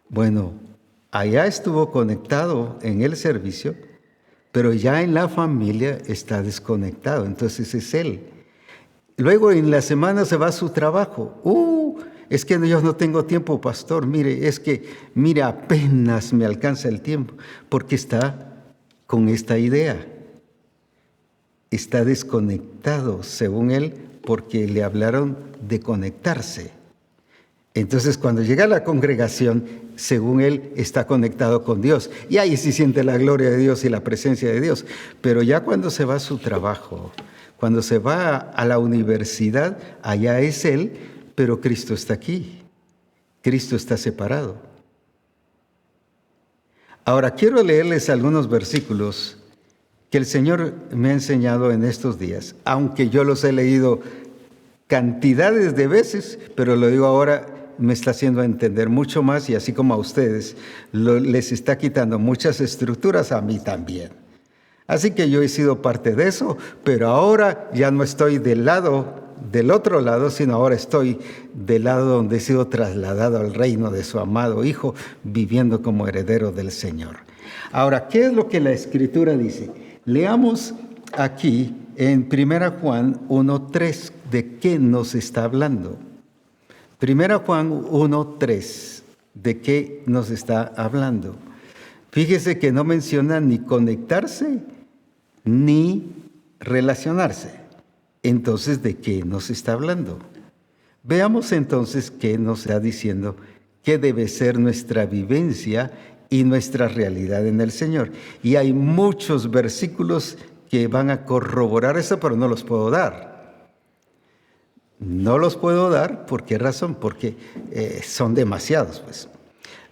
Bueno, allá estuvo conectado en el servicio, pero ya en la familia está desconectado. Entonces es él. Luego en la semana se va a su trabajo. Es que yo no tengo tiempo, pastor. Mire, apenas me alcanza el tiempo, porque está con esta idea. Está desconectado, según él, porque le hablaron de conectarse. Entonces, cuando llega a la congregación, según él, está conectado con Dios. Y ahí sí siente la gloria de Dios y la presencia de Dios. Pero ya cuando se va a su trabajo, cuando se va a la universidad, allá es él, pero Cristo está aquí. Cristo está separado. Ahora, quiero leerles algunos versículos que el Señor me ha enseñado en estos días, aunque yo los he leído cantidades de veces, pero lo digo ahora, me está haciendo entender mucho más, y así como a ustedes, les está quitando muchas estructuras, a mí también. Así que yo he sido parte de eso, pero ahora ya no estoy del otro lado, sino ahora estoy del lado donde he sido trasladado al reino de su amado Hijo, viviendo como heredero del Señor. Ahora, ¿qué es lo que la Escritura dice? Leamos aquí en 1 Juan 1:3, ¿de qué nos está hablando? 1 Juan 1:3, ¿de qué nos está hablando? Fíjese que no menciona ni conectarse ni relacionarse. Entonces, ¿de qué nos está hablando? Veamos entonces qué nos está diciendo, qué debe ser nuestra vivencia y nuestra realidad en el Señor. Y hay muchos versículos que van a corroborar eso, pero no los puedo dar. No los puedo dar, ¿por qué razón? Porque son demasiados, pues.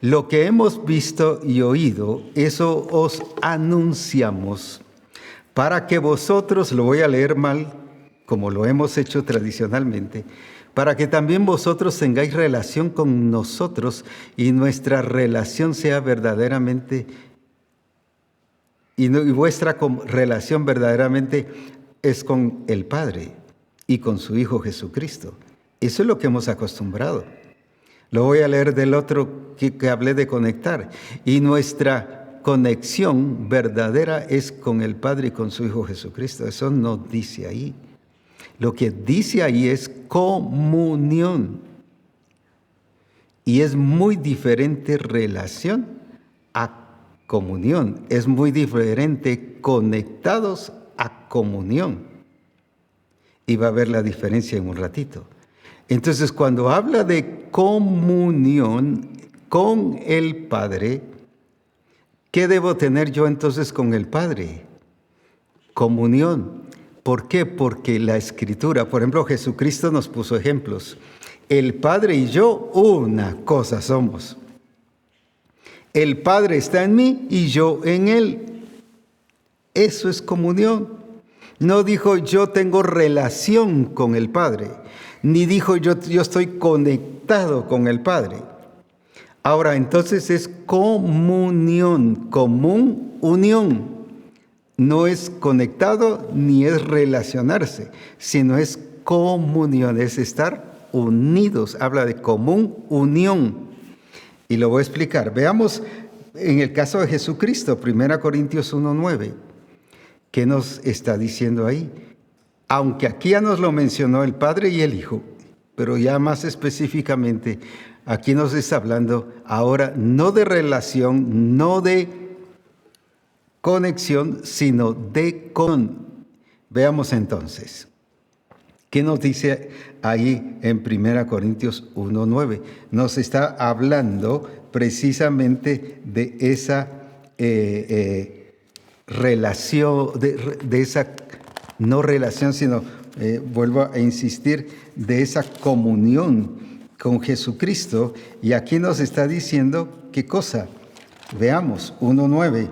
Lo que hemos visto y oído, eso os anunciamos, para que vosotros, lo voy a leer mal, como lo hemos hecho tradicionalmente, para que también vosotros tengáis relación con nosotros y nuestra relación sea verdaderamente, y vuestra relación verdaderamente es con el Padre y con su Hijo Jesucristo. Eso es lo que hemos acostumbrado. Lo voy a leer del otro que hablé de conectar. Y nuestra conexión verdadera es con el Padre y con su Hijo Jesucristo. Eso no dice ahí. Lo que dice ahí es comunión. Y es muy diferente relación a comunión. Es muy diferente conectados a comunión. Y va a ver la diferencia en un ratito. Entonces, cuando habla de comunión con el Padre, ¿qué debo tener yo entonces con el Padre? Comunión. ¿Por qué? Porque la Escritura, por ejemplo, Jesucristo nos puso ejemplos. El Padre y yo, una cosa somos. El Padre está en mí y yo en Él. Eso es comunión. No dijo yo tengo relación con el Padre, ni dijo yo estoy conectado con el Padre. Ahora, entonces es comunión, común, unión. No es conectado ni es relacionarse, sino es comunión, es estar unidos. Habla de común unión. Y lo voy a explicar. Veamos en el caso de Jesucristo, 1 Corintios 1:9. ¿Qué nos está diciendo ahí? Aunque aquí ya nos lo mencionó el Padre y el Hijo, pero ya más específicamente, aquí nos está hablando ahora no de relación, no de conexión, sino de con. Veamos entonces, ¿qué nos dice ahí en 1 Corintios 1:9? Nos está hablando precisamente de esa relación, de esa no relación, sino, vuelvo a insistir, de esa comunión con Jesucristo. Y aquí nos está diciendo qué cosa. Veamos, 1:9.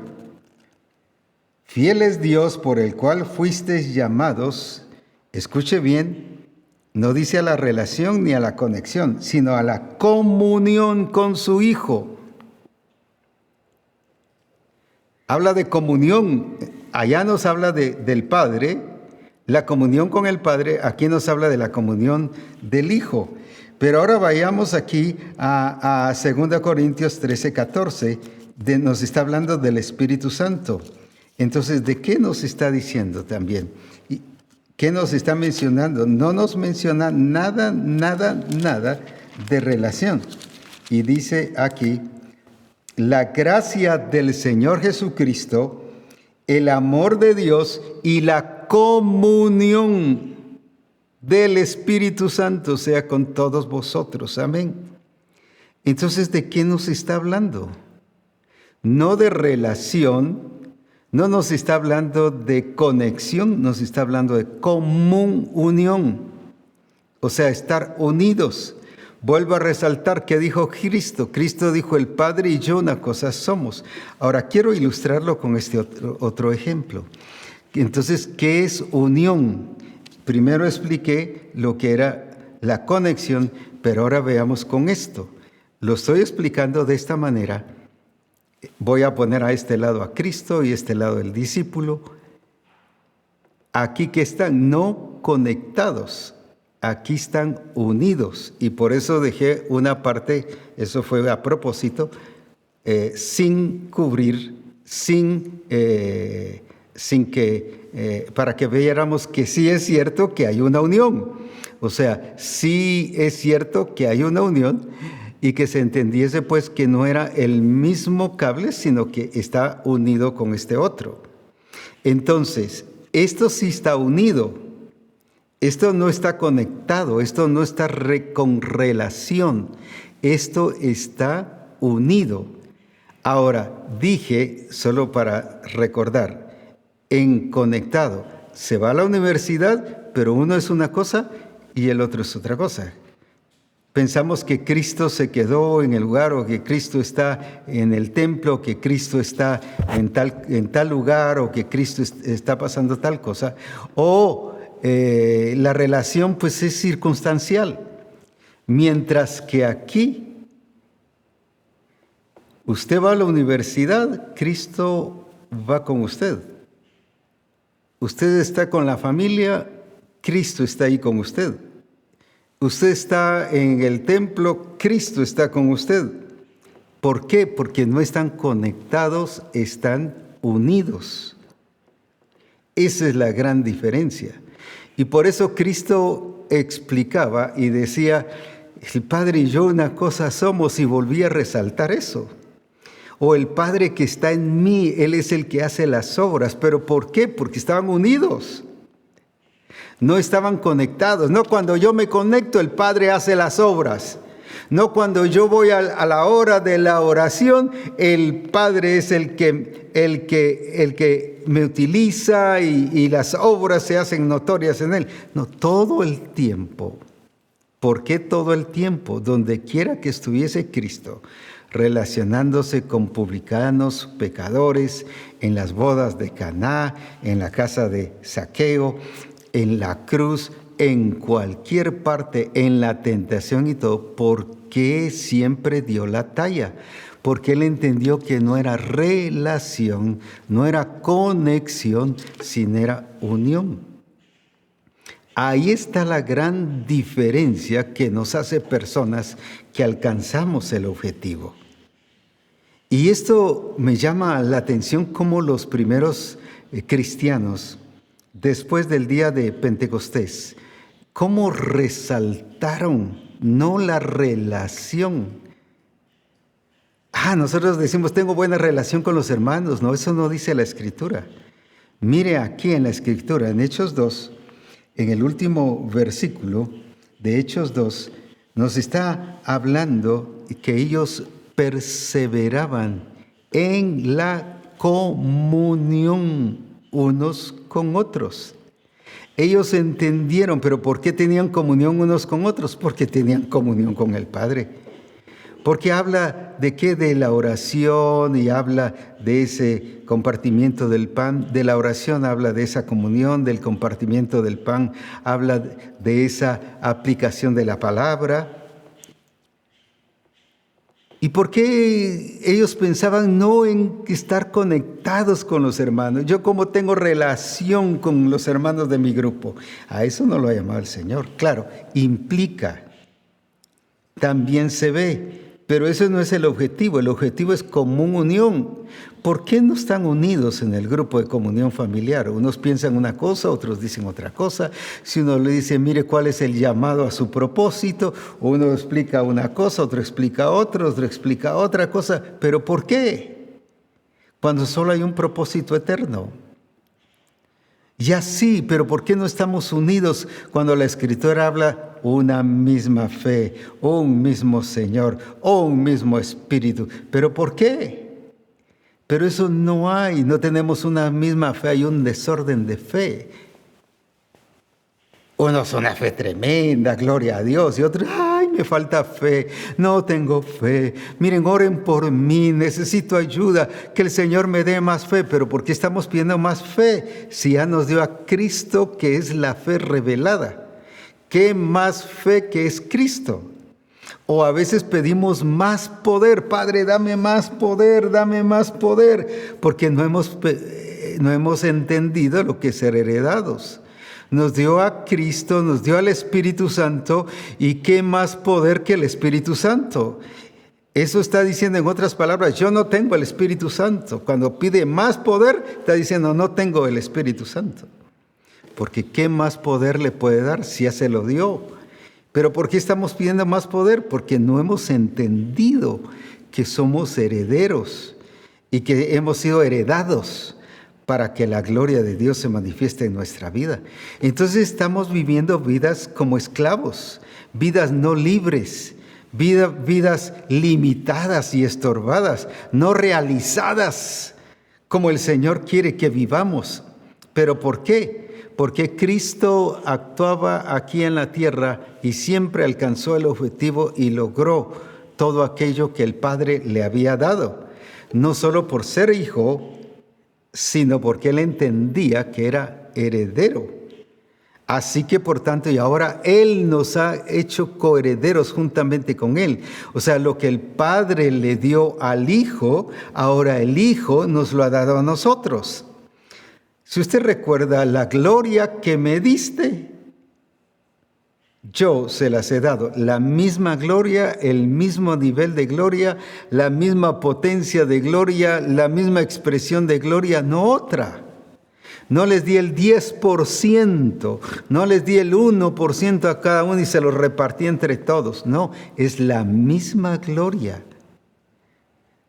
Fiel es Dios por el cual fuisteis llamados, escuche bien, No dice a la relación ni a la conexión, sino a la comunión con su Hijo. Habla de comunión. Allá nos habla del Padre, la comunión con el Padre. Aquí nos habla de la comunión del Hijo. Pero ahora vayamos aquí a 2 Corintios 13, 14. Nos está hablando del Espíritu Santo. Entonces, ¿de qué nos está diciendo también? ¿Qué nos está mencionando? No nos menciona nada de relación. Y dice aquí, la gracia del Señor Jesucristo, el amor de Dios y la comunión del Espíritu Santo sea con todos vosotros. Amén. Entonces, ¿de qué nos está hablando? No de relación, no nos está hablando de conexión, nos está hablando de común unión. O sea, estar unidos. Vuelvo a resaltar que dijo Cristo. Cristo dijo, el Padre y yo una cosa somos. Ahora, quiero ilustrarlo con este otro ejemplo. Entonces, ¿qué es unión? Primero expliqué lo que era la conexión, pero ahora veamos con esto. Lo estoy explicando de esta manera. Voy a poner a este lado a Cristo y a este lado el discípulo. Aquí que están no conectados, aquí están unidos. Y por eso dejé una parte, eso fue a propósito, sin cubrir, para que viéramos que sí es cierto que hay una unión. O sea, sí es cierto que hay una unión y que se entendiese pues que no era el mismo cable, sino que está unido con este otro. Entonces, esto sí está unido. Esto no está conectado, esto no está con relación. Esto está unido. Ahora, dije, solo para recordar, en conectado, se va a la universidad, pero uno es una cosa y el otro es otra cosa. Pensamos que Cristo se quedó en el lugar, o que Cristo está en el templo, o que Cristo está en tal lugar, o que Cristo está pasando tal cosa. O la relación pues es circunstancial. Mientras que aquí, usted va a la universidad, Cristo va con usted. Usted está con la familia, Cristo está ahí con usted. Usted está en el templo, Cristo está con usted. ¿Por qué? Porque no están conectados, están unidos. Esa es la gran diferencia. Y por eso Cristo explicaba y decía, el Padre y yo una cosa somos, y volvía a resaltar eso. O el Padre que está en mí, Él es el que hace las obras. ¿Pero por qué? Porque estaban unidos. No estaban conectados. No cuando yo me conecto, el Padre hace las obras. No cuando yo voy a la hora de la oración, el Padre es el que me utiliza y las obras se hacen notorias en Él. No, todo el tiempo. ¿Por qué todo el tiempo? Donde quiera que estuviese Cristo, relacionándose con publicanos, pecadores, en las bodas de Caná, en la casa de Zaqueo, en la cruz, en cualquier parte, en la tentación y todo. ¿Por qué siempre dio la talla? Porque Él entendió que no era relación, no era conexión, sino era unión. Ahí está la gran diferencia que nos hace personas que alcanzamos el objetivo. Y esto me llama la atención cómo los primeros cristianos, después del día de Pentecostés, cómo resaltaron no la relación. Nosotros decimos, tengo buena relación con los hermanos. No, eso no dice la Escritura. Mire aquí en la Escritura, en Hechos 2, en el último versículo de Hechos 2, nos está hablando que ellos perseveraban en la comunión unos con otros. Ellos entendieron, pero ¿por qué tenían comunión unos con otros? Porque tenían comunión con el Padre. Porque habla de qué, de la oración, y habla de ese compartimiento del pan. De la oración habla de esa comunión, del compartimiento del pan, habla de esa aplicación de la palabra. ¿Y por qué ellos pensaban no en estar conectados con los hermanos? Yo como tengo relación con los hermanos de mi grupo. A eso no lo ha llamado el Señor. Claro, implica, también se ve, pero eso no es el objetivo. El objetivo es común unión. ¿Por qué no están unidos en el grupo de comunión familiar? Unos piensan una cosa, otros dicen otra cosa. Si uno le dice, mire cuál es el llamado a su propósito, uno explica una cosa, otro explica otra, otro explica otra cosa. ¿Pero por qué? Cuando solo hay un propósito eterno. Ya sí, pero ¿por qué no estamos unidos cuando la Escritura habla una misma fe, un mismo Señor, un mismo Espíritu? ¿Pero por qué? Pero eso no hay, no tenemos una misma fe, hay un desorden de fe. Unos una fe tremenda, gloria a Dios, y otros, ay, me falta fe, no tengo fe. Miren, oren por mí, necesito ayuda, que el Señor me dé más fe. Pero ¿por qué estamos pidiendo más fe si ya nos dio a Cristo, que es la fe revelada? ¿Qué más fe que es Cristo? O a veces pedimos más poder. Padre, dame más poder, porque no hemos entendido lo que es ser heredados. Nos dio a Cristo, nos dio al Espíritu Santo, y qué más poder que el Espíritu Santo. Eso está diciendo, en otras palabras, yo no tengo el Espíritu Santo. Cuando pide más poder, está diciendo, no tengo el Espíritu Santo. Porque ¿qué más poder le puede dar si ya se lo dio? ¿Pero por qué estamos pidiendo más poder? Porque no hemos entendido que somos herederos y que hemos sido heredados para que la gloria de Dios se manifieste en nuestra vida. Entonces estamos viviendo vidas como esclavos, vidas no libres, vidas limitadas y estorbadas, no realizadas como el Señor quiere que vivamos. ¿Pero por qué? Porque Cristo actuaba aquí en la tierra y siempre alcanzó el objetivo y logró todo aquello que el Padre le había dado. No solo por ser hijo, sino porque Él entendía que era heredero. Así que, por tanto, y ahora Él nos ha hecho coherederos juntamente con Él. O sea, lo que el Padre le dio al Hijo, ahora el Hijo nos lo ha dado a nosotros. Si usted recuerda, la gloria que me diste, yo se las he dado. La misma gloria, el mismo nivel de gloria, la misma potencia de gloria, la misma expresión de gloria, no otra. No les di el 10%, no les di el 1% a cada uno y se lo repartí entre todos. No, es la misma gloria.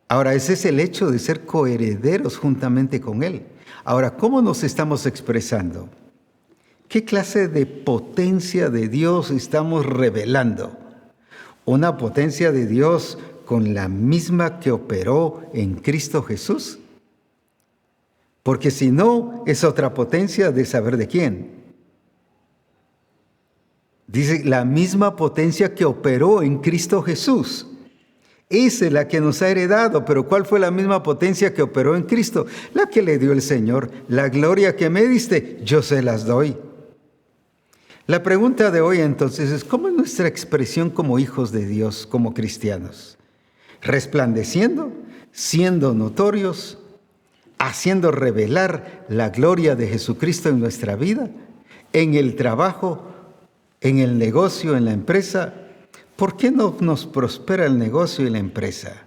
Ahora, ese es el hecho de ser coherederos juntamente con Él. Ahora, ¿cómo nos estamos expresando? ¿Qué clase de potencia de Dios estamos revelando? ¿Una potencia de Dios con la misma que operó en Cristo Jesús? Porque si no, es otra potencia de saber de quién. Dice, la misma potencia que operó en Cristo Jesús. Esa es la que nos ha heredado, pero ¿cuál fue la misma potencia que operó en Cristo? La que le dio el Señor. La gloria que me diste, yo se las doy. La pregunta de hoy entonces es, ¿cómo es nuestra expresión como hijos de Dios, como cristianos? ¿Resplandeciendo? ¿Siendo notorios? ¿Haciendo revelar la gloria de Jesucristo en nuestra vida? ¿En el trabajo? ¿En el negocio? ¿En la empresa? ¿Por qué no nos prospera el negocio y la empresa?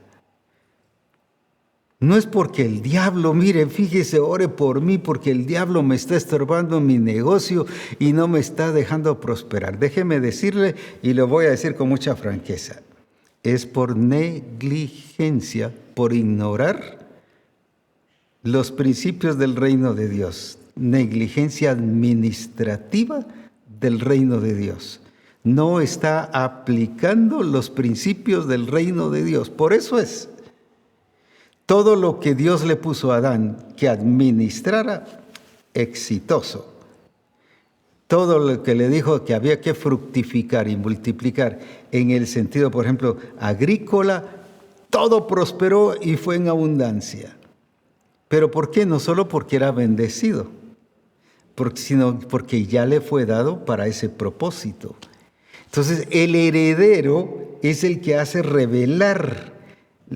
No es porque el diablo, mire, fíjese, ore por mí, porque el diablo me está estorbando mi negocio y no me está dejando prosperar. Déjeme decirle, y lo voy a decir con mucha franqueza, es por negligencia, por ignorar los principios del reino de Dios, negligencia administrativa del reino de Dios. No está aplicando los principios del reino de Dios. Por eso es, todo lo que Dios le puso a Adán que administrara, exitoso. todo lo que le dijo que había que fructificar y multiplicar en el sentido, por ejemplo, agrícola, todo prosperó y fue en abundancia. ¿Pero por qué? No solo porque era bendecido, sino porque ya le fue dado para ese propósito. Entonces, el heredero es el que hace revelar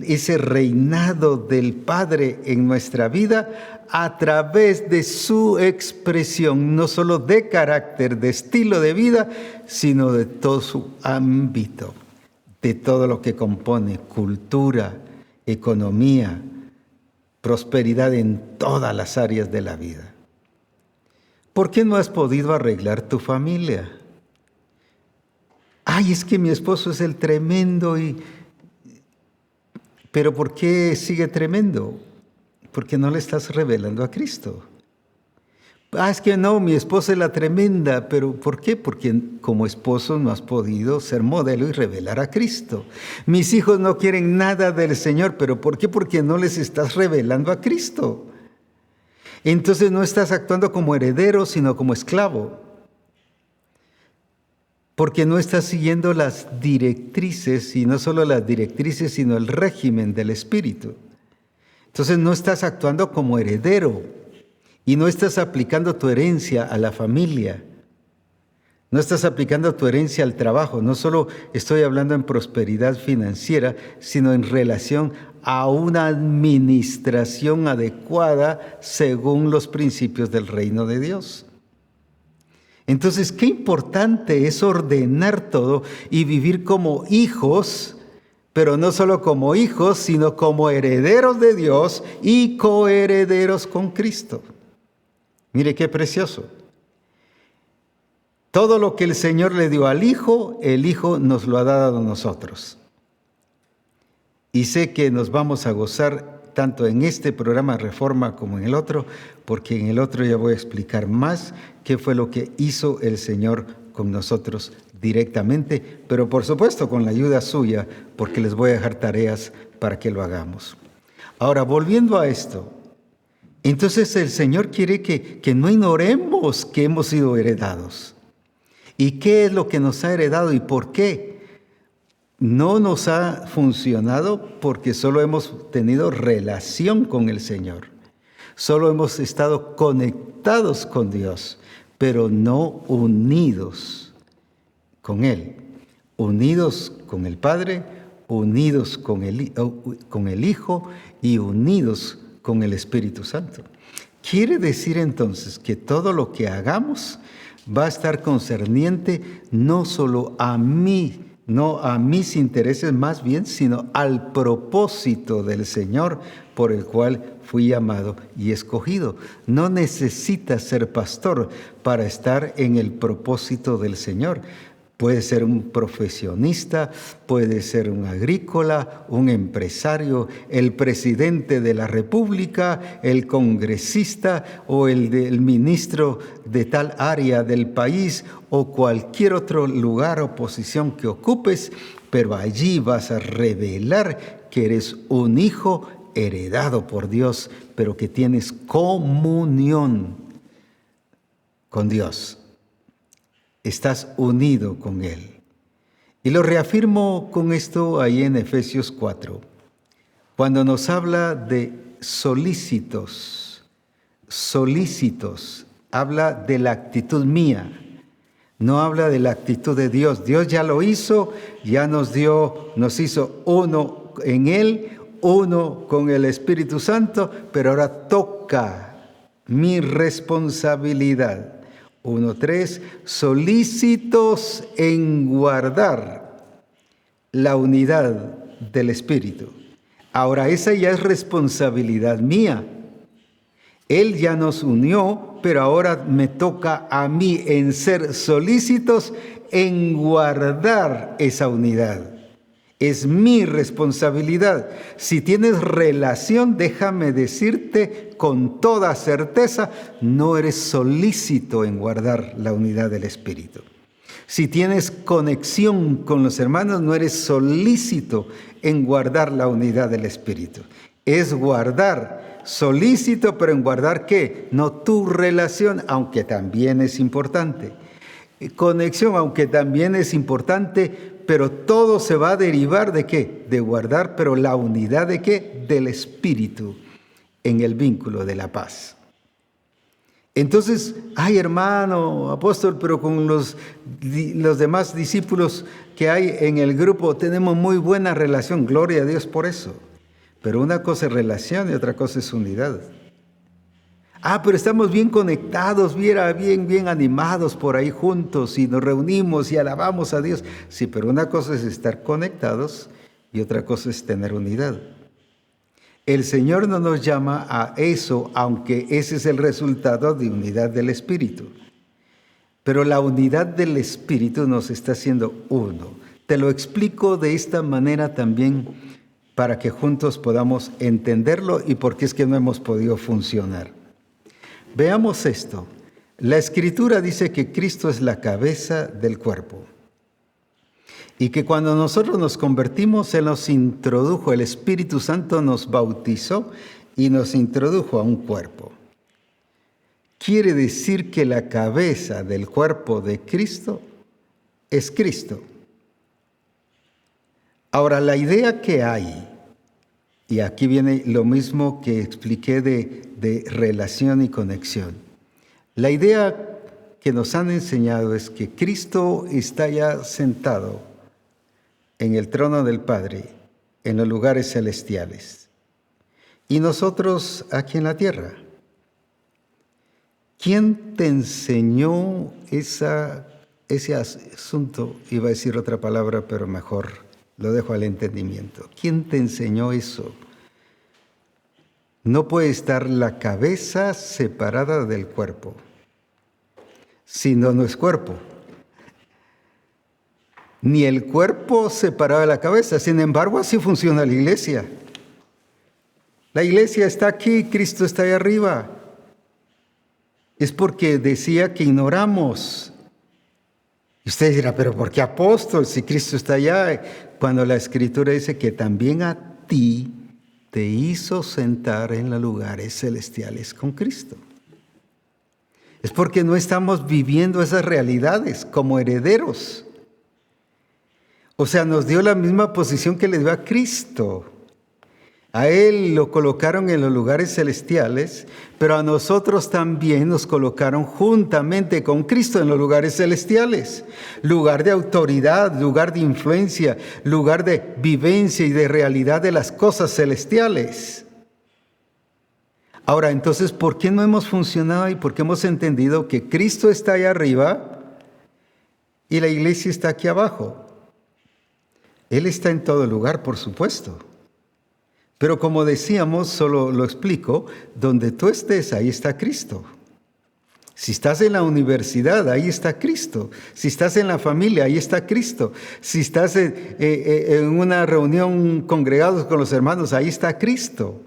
ese reinado del Padre en nuestra vida a través de su expresión, no solo de carácter, de estilo de vida, sino de todo su ámbito, de todo lo que compone cultura, economía, prosperidad en todas las áreas de la vida. ¿Por qué no has podido arreglar tu familia? Ay, es que mi esposo es el tremendo ¿Pero por qué sigue tremendo? Porque no le estás revelando a Cristo. Es que no, mi esposa es la tremenda. ¿Pero por qué? Porque como esposo no has podido ser modelo y revelar a Cristo. Mis hijos no quieren nada del Señor. ¿Pero por qué? Porque no les estás revelando a Cristo. Entonces no estás actuando como heredero, sino como esclavo. Porque no estás siguiendo las directrices, y no solo las directrices, sino el régimen del Espíritu. Entonces no estás actuando como heredero y no estás aplicando tu herencia a la familia. No estás aplicando tu herencia al trabajo. No solo estoy hablando en prosperidad financiera, sino en relación a una administración adecuada según los principios del reino de Dios. Entonces, qué importante es ordenar todo y vivir como hijos, pero no solo como hijos, sino como herederos de Dios y coherederos con Cristo. Mire qué precioso. Todo lo que el Señor le dio al Hijo, el Hijo nos lo ha dado a nosotros. Y sé que nos vamos a gozar tanto en este programa Reforma como en el otro, porque en el otro ya voy a explicar más qué fue lo que hizo el Señor con nosotros directamente, pero por supuesto con la ayuda suya, porque les voy a dejar tareas para que lo hagamos. Ahora, volviendo a esto, entonces el Señor quiere que no ignoremos que hemos sido heredados. ¿Y qué es lo que nos ha heredado y por qué? No nos ha funcionado porque solo hemos tenido relación con el Señor. Solo hemos estado conectados con Dios, pero no unidos con Él. Unidos con el Padre, unidos con el Hijo y unidos con el Espíritu Santo. Quiere decir entonces que todo lo que hagamos va a estar concerniente no solo a mí, no a mis intereses más bien, sino al propósito del Señor por el cual fui llamado y escogido. No necesitas ser pastor para estar en el propósito del Señor. Puede ser un profesionista, puede ser un agrícola, un empresario, el presidente de la República, el congresista o el ministro de tal área del país o cualquier otro lugar o posición que ocupes, pero allí vas a revelar que eres un hijo heredado por Dios, pero que tienes comunión con Dios. Estás unido con Él. Y lo reafirmo con esto ahí en Efesios 4. Cuando nos habla de solícitos, habla de la actitud mía. No habla de la actitud de Dios. Dios ya lo hizo, ya nos hizo uno en Él, uno con el Espíritu Santo, pero ahora toca mi responsabilidad. 1:3, solícitos en guardar la unidad del Espíritu. Ahora, esa ya es responsabilidad mía. Él ya nos unió, pero ahora me toca a mí en ser solícitos en guardar esa unidad. Es mi responsabilidad. Si tienes relación, déjame decirte con toda certeza, no eres solícito en guardar la unidad del Espíritu. Si tienes conexión con los hermanos, no eres solícito en guardar la unidad del Espíritu. Es guardar, solícito, pero en guardar ¿qué? No tu relación, aunque también es importante. Conexión, aunque también es importante, pero todo se va a derivar ¿de qué? De guardar, pero la unidad ¿de qué? Del Espíritu en el vínculo de la paz. Entonces, ay hermano, apóstol, pero con los demás discípulos que hay en el grupo tenemos muy buena relación, gloria a Dios por eso. Pero una cosa es relación y otra cosa es unidad. Pero estamos bien conectados, bien animados por ahí juntos y nos reunimos y alabamos a Dios. Sí, pero una cosa es estar conectados y otra cosa es tener unidad. El Señor no nos llama a eso, aunque ese es el resultado de unidad del Espíritu. Pero la unidad del Espíritu nos está haciendo uno. Te lo explico de esta manera también para que juntos podamos entenderlo y por qué es que no hemos podido funcionar. Veamos esto. La Escritura dice que Cristo es la cabeza del cuerpo. Y que cuando nosotros nos convertimos, Él nos introdujo, el Espíritu Santo nos bautizó y nos introdujo a un cuerpo. Quiere decir que la cabeza del cuerpo de Cristo es Cristo. Ahora, la idea que hay, y aquí viene lo mismo que expliqué de relación y conexión. La idea que nos han enseñado es que Cristo está ya sentado en el trono del Padre, en los lugares celestiales, y nosotros aquí en la tierra. ¿Quién te enseñó ese asunto? Iba a decir otra palabra, pero mejor lo dejo al entendimiento. ¿Quién te enseñó eso? No puede estar la cabeza separada del cuerpo, si no es cuerpo. Ni el cuerpo separado de la cabeza. Sin embargo, así funciona la iglesia. La iglesia está aquí, Cristo está ahí arriba. Es porque decía que ignoramos. Y usted dirá, pero ¿por qué apóstol si Cristo está allá? Cuando la Escritura dice que también a ti te hizo sentar en los lugares celestiales con Cristo. Es porque no estamos viviendo esas realidades como herederos. O sea, nos dio la misma posición que le dio a Cristo. A Él lo colocaron en los lugares celestiales, pero a nosotros también nos colocaron juntamente con Cristo en los lugares celestiales. Lugar de autoridad, lugar de influencia, lugar de vivencia y de realidad de las cosas celestiales. Ahora, entonces, ¿por qué no hemos funcionado y por qué hemos entendido que Cristo está ahí arriba y la iglesia está aquí abajo? Él está en todo lugar, por supuesto. Pero como decíamos, solo lo explico, donde tú estés, ahí está Cristo. Si estás en la universidad, ahí está Cristo. Si estás en la familia, ahí está Cristo. Si estás en una reunión congregados con los hermanos, ahí está Cristo.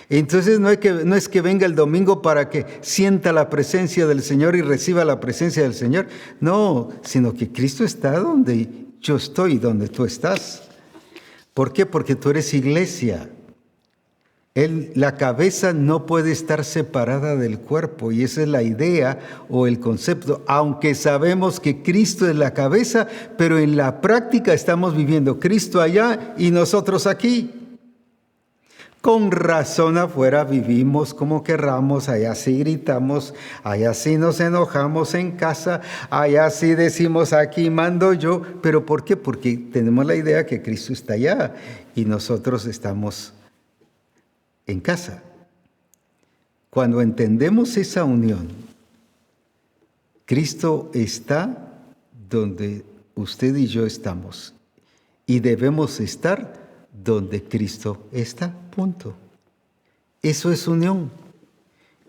Entonces no es que venga el domingo para que sienta la presencia del Señor y reciba la presencia del Señor. No, sino que Cristo está donde yo estoy, donde tú estás. ¿Por qué? Porque tú eres iglesia. La cabeza no puede estar separada del cuerpo, y esa es la idea o el concepto, aunque sabemos que Cristo es la cabeza, pero en la práctica estamos viviendo Cristo allá y nosotros aquí. Con razón afuera vivimos como querramos, allá sí gritamos, allá sí nos enojamos en casa, allá sí decimos aquí mando yo, pero ¿por qué? Porque tenemos la idea que Cristo está allá y nosotros estamos en casa. Cuando entendemos esa unión, Cristo está donde usted y yo estamos y debemos estar donde Cristo está, punto. Eso es unión.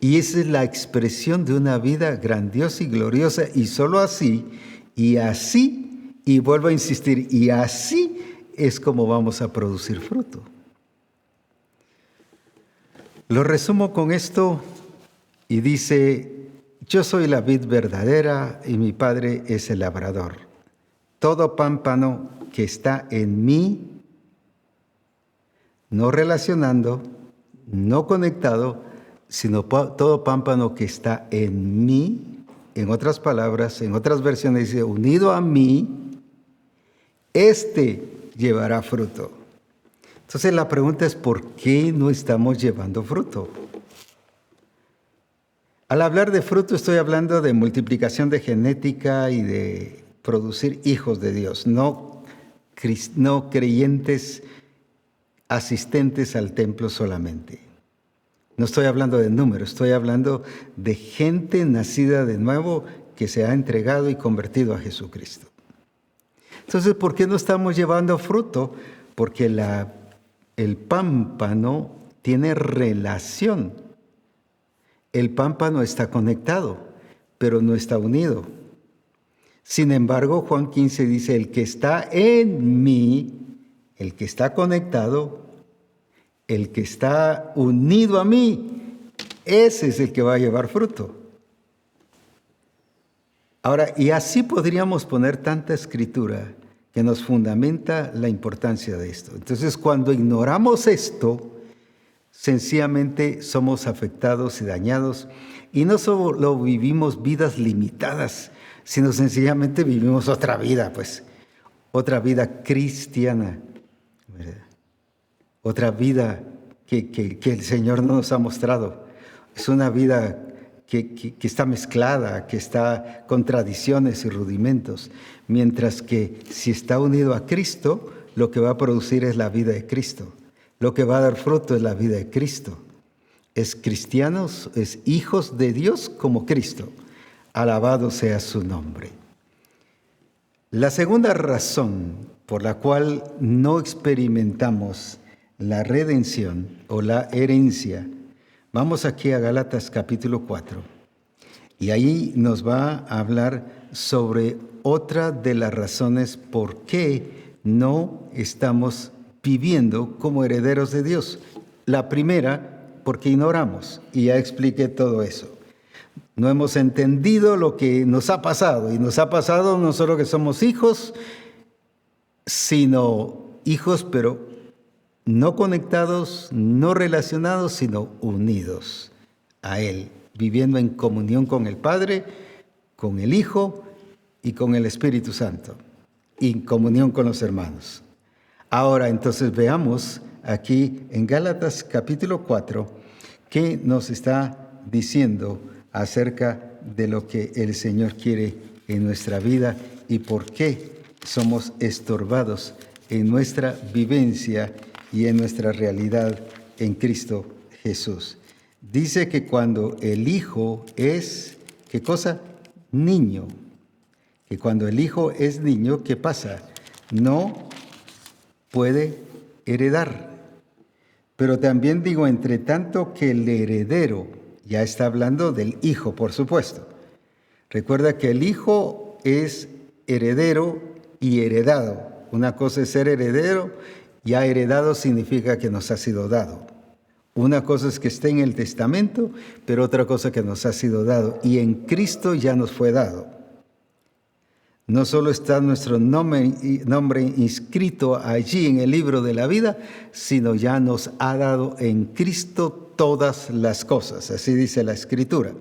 Y esa es la expresión de una vida grandiosa y gloriosa, y solo así, y vuelvo a insistir, y así es como vamos a producir fruto. Lo resumo con esto y dice, yo soy la vid verdadera y mi Padre es el labrador. Todo pámpano que está en mí, no relacionando, no conectado, sino todo pámpano que está en mí, En otras palabras, en otras versiones dice, unido a mí, llevará fruto. Entonces la pregunta es, ¿por qué no estamos llevando fruto? Al hablar de fruto estoy hablando de multiplicación de genética y de producir hijos de Dios, no creyentes asistentes al templo solamente. No estoy hablando de números, estoy hablando de gente nacida de nuevo que se ha entregado y convertido a Jesucristo. Entonces, ¿por qué no estamos llevando fruto? Porque el pámpano tiene relación. El pámpano está conectado, pero no está unido. Sin embargo, Juan 15 dice, el que está en mí, el que está conectado, el que está unido a mí, ese es el que va a llevar fruto. Ahora, y así podríamos poner tanta escritura que nos fundamenta la importancia de esto. Entonces, cuando ignoramos esto, sencillamente somos afectados y dañados, y no solo vivimos vidas limitadas, sino sencillamente vivimos otra vida, pues, otra vida cristiana, ¿verdad? Otra vida que el Señor no nos ha mostrado. Es una vida que está mezclada, que está con tradiciones y rudimentos, mientras que si está unido a Cristo, lo que va a producir es la vida de Cristo. Lo que va a dar fruto es la vida de Cristo. Es cristianos, es hijos de Dios como Cristo. Alabado sea su nombre. La segunda razón por la cual no experimentamos la redención o la herencia, vamos aquí a Gálatas capítulo 4. Y ahí nos va a hablar sobre otra de las razones por qué no estamos viviendo como herederos de Dios. La primera, porque ignoramos, y ya expliqué todo eso. No hemos entendido lo que nos ha pasado, y nos ha pasado no solo que somos hijos, sino hijos, pero no conectados, no relacionados, sino unidos a Él, viviendo en comunión con el Padre, con el Hijo y con el Espíritu Santo, y en comunión con los hermanos. Ahora, entonces, veamos aquí en Gálatas capítulo 4, qué nos está diciendo acerca de lo que el Señor quiere en nuestra vida y por qué somos estorbados en nuestra vivencia y en nuestra realidad en Cristo Jesús. Dice que cuando el Hijo es, ¿qué cosa? Niño. Que cuando el Hijo es niño, ¿qué pasa? No puede heredar. Pero también digo, entre tanto que el heredero, ya está hablando del Hijo, por supuesto. Recuerda que el Hijo es heredero y heredado. Una cosa es ser heredero, ya heredado significa que nos ha sido dado. Una cosa es que esté en el testamento, pero otra cosa que nos ha sido dado. Y en Cristo ya nos fue dado. No solo está nuestro nombre inscrito allí en el libro de la vida, sino ya nos ha dado en Cristo todas las cosas. Así dice la Escritura.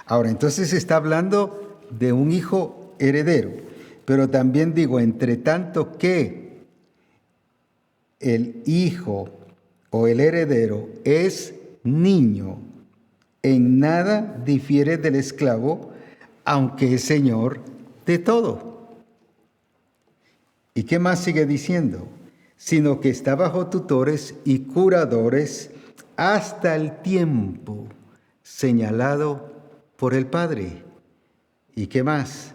Ahora, entonces está hablando de un hijo heredero. Pero también digo, entre tanto que el hijo o el heredero es niño, en nada difiere del esclavo, aunque es señor de todo. ¿Y qué más sigue diciendo? Sino que está bajo tutores y curadores hasta el tiempo señalado por el Padre. ¿Y qué más?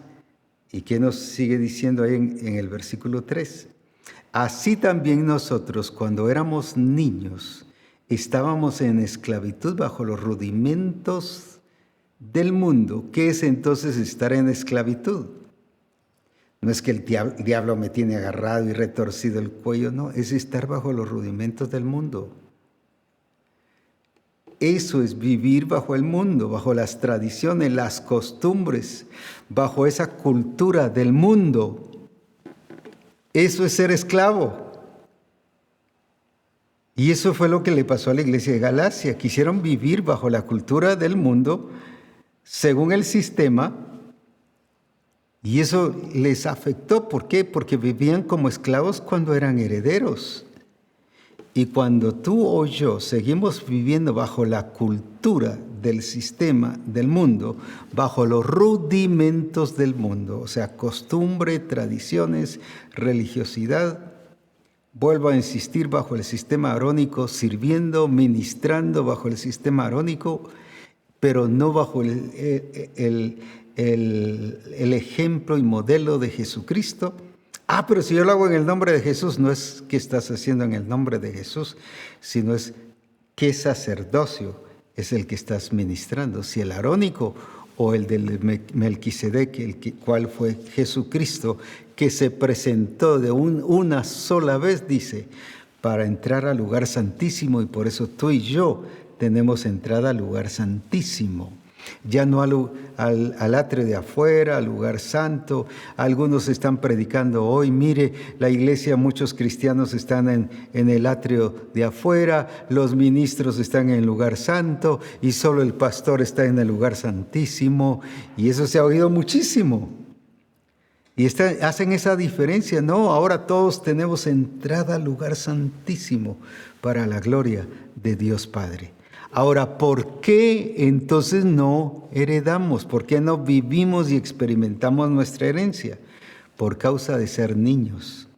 ¿Y qué nos sigue diciendo ahí en el versículo 3? Así también nosotros, cuando éramos niños, estábamos en esclavitud bajo los rudimentos del mundo. ¿Qué es entonces estar en esclavitud? No es que el diablo me tiene agarrado y retorcido el cuello, no, es estar bajo los rudimentos del mundo. Eso es vivir bajo el mundo, bajo las tradiciones, las costumbres, bajo esa cultura del mundo. Eso es ser esclavo. Y eso fue lo que le pasó a la iglesia de Galacia. Quisieron vivir bajo la cultura del mundo, según el sistema, y eso les afectó. ¿Por qué? Porque vivían como esclavos cuando eran herederos. Y cuando tú o yo seguimos viviendo bajo la cultura del sistema del mundo, bajo los rudimentos del mundo, o sea, costumbre, tradiciones, religiosidad, vuelvo a insistir, bajo el sistema arónico, sirviendo, ministrando bajo el sistema arónico, pero no bajo el ejemplo y modelo de Jesucristo. Pero si yo lo hago en el nombre de Jesús, no es qué estás haciendo en el nombre de Jesús, sino es qué sacerdocio es el que estás ministrando. Si el arónico o el del Melquisedec, cual fue Jesucristo, que se presentó de una sola vez, dice, para entrar al lugar santísimo, y por eso tú y yo tenemos entrada al lugar santísimo. Ya no al atrio de afuera, al lugar santo. Algunos están predicando hoy, mire, la iglesia, muchos cristianos están en el atrio de afuera, los ministros están en el lugar santo y solo el pastor está en el lugar santísimo. Y eso se ha oído muchísimo. Y hacen esa diferencia. No, ahora todos tenemos entrada al lugar santísimo para la gloria de Dios Padre. Ahora, ¿por qué entonces no heredamos? ¿Por qué no vivimos y experimentamos nuestra herencia? Por causa de ser niños.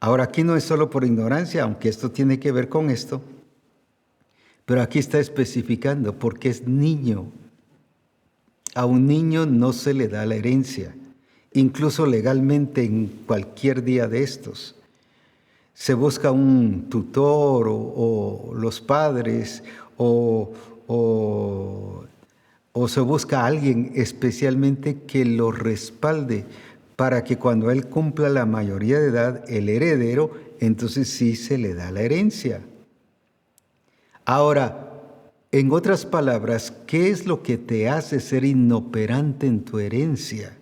Ahora, aquí no es solo por ignorancia, aunque esto tiene que ver con esto, pero aquí está especificando porque es niño. A un niño no se le da la herencia, incluso legalmente en cualquier día de estos. Se busca un tutor o los padres o se busca a alguien especialmente que lo respalde para que cuando él cumpla la mayoría de edad, el heredero, entonces sí se le da la herencia. Ahora, en otras palabras, ¿qué es lo que te hace ser inoperante en tu herencia?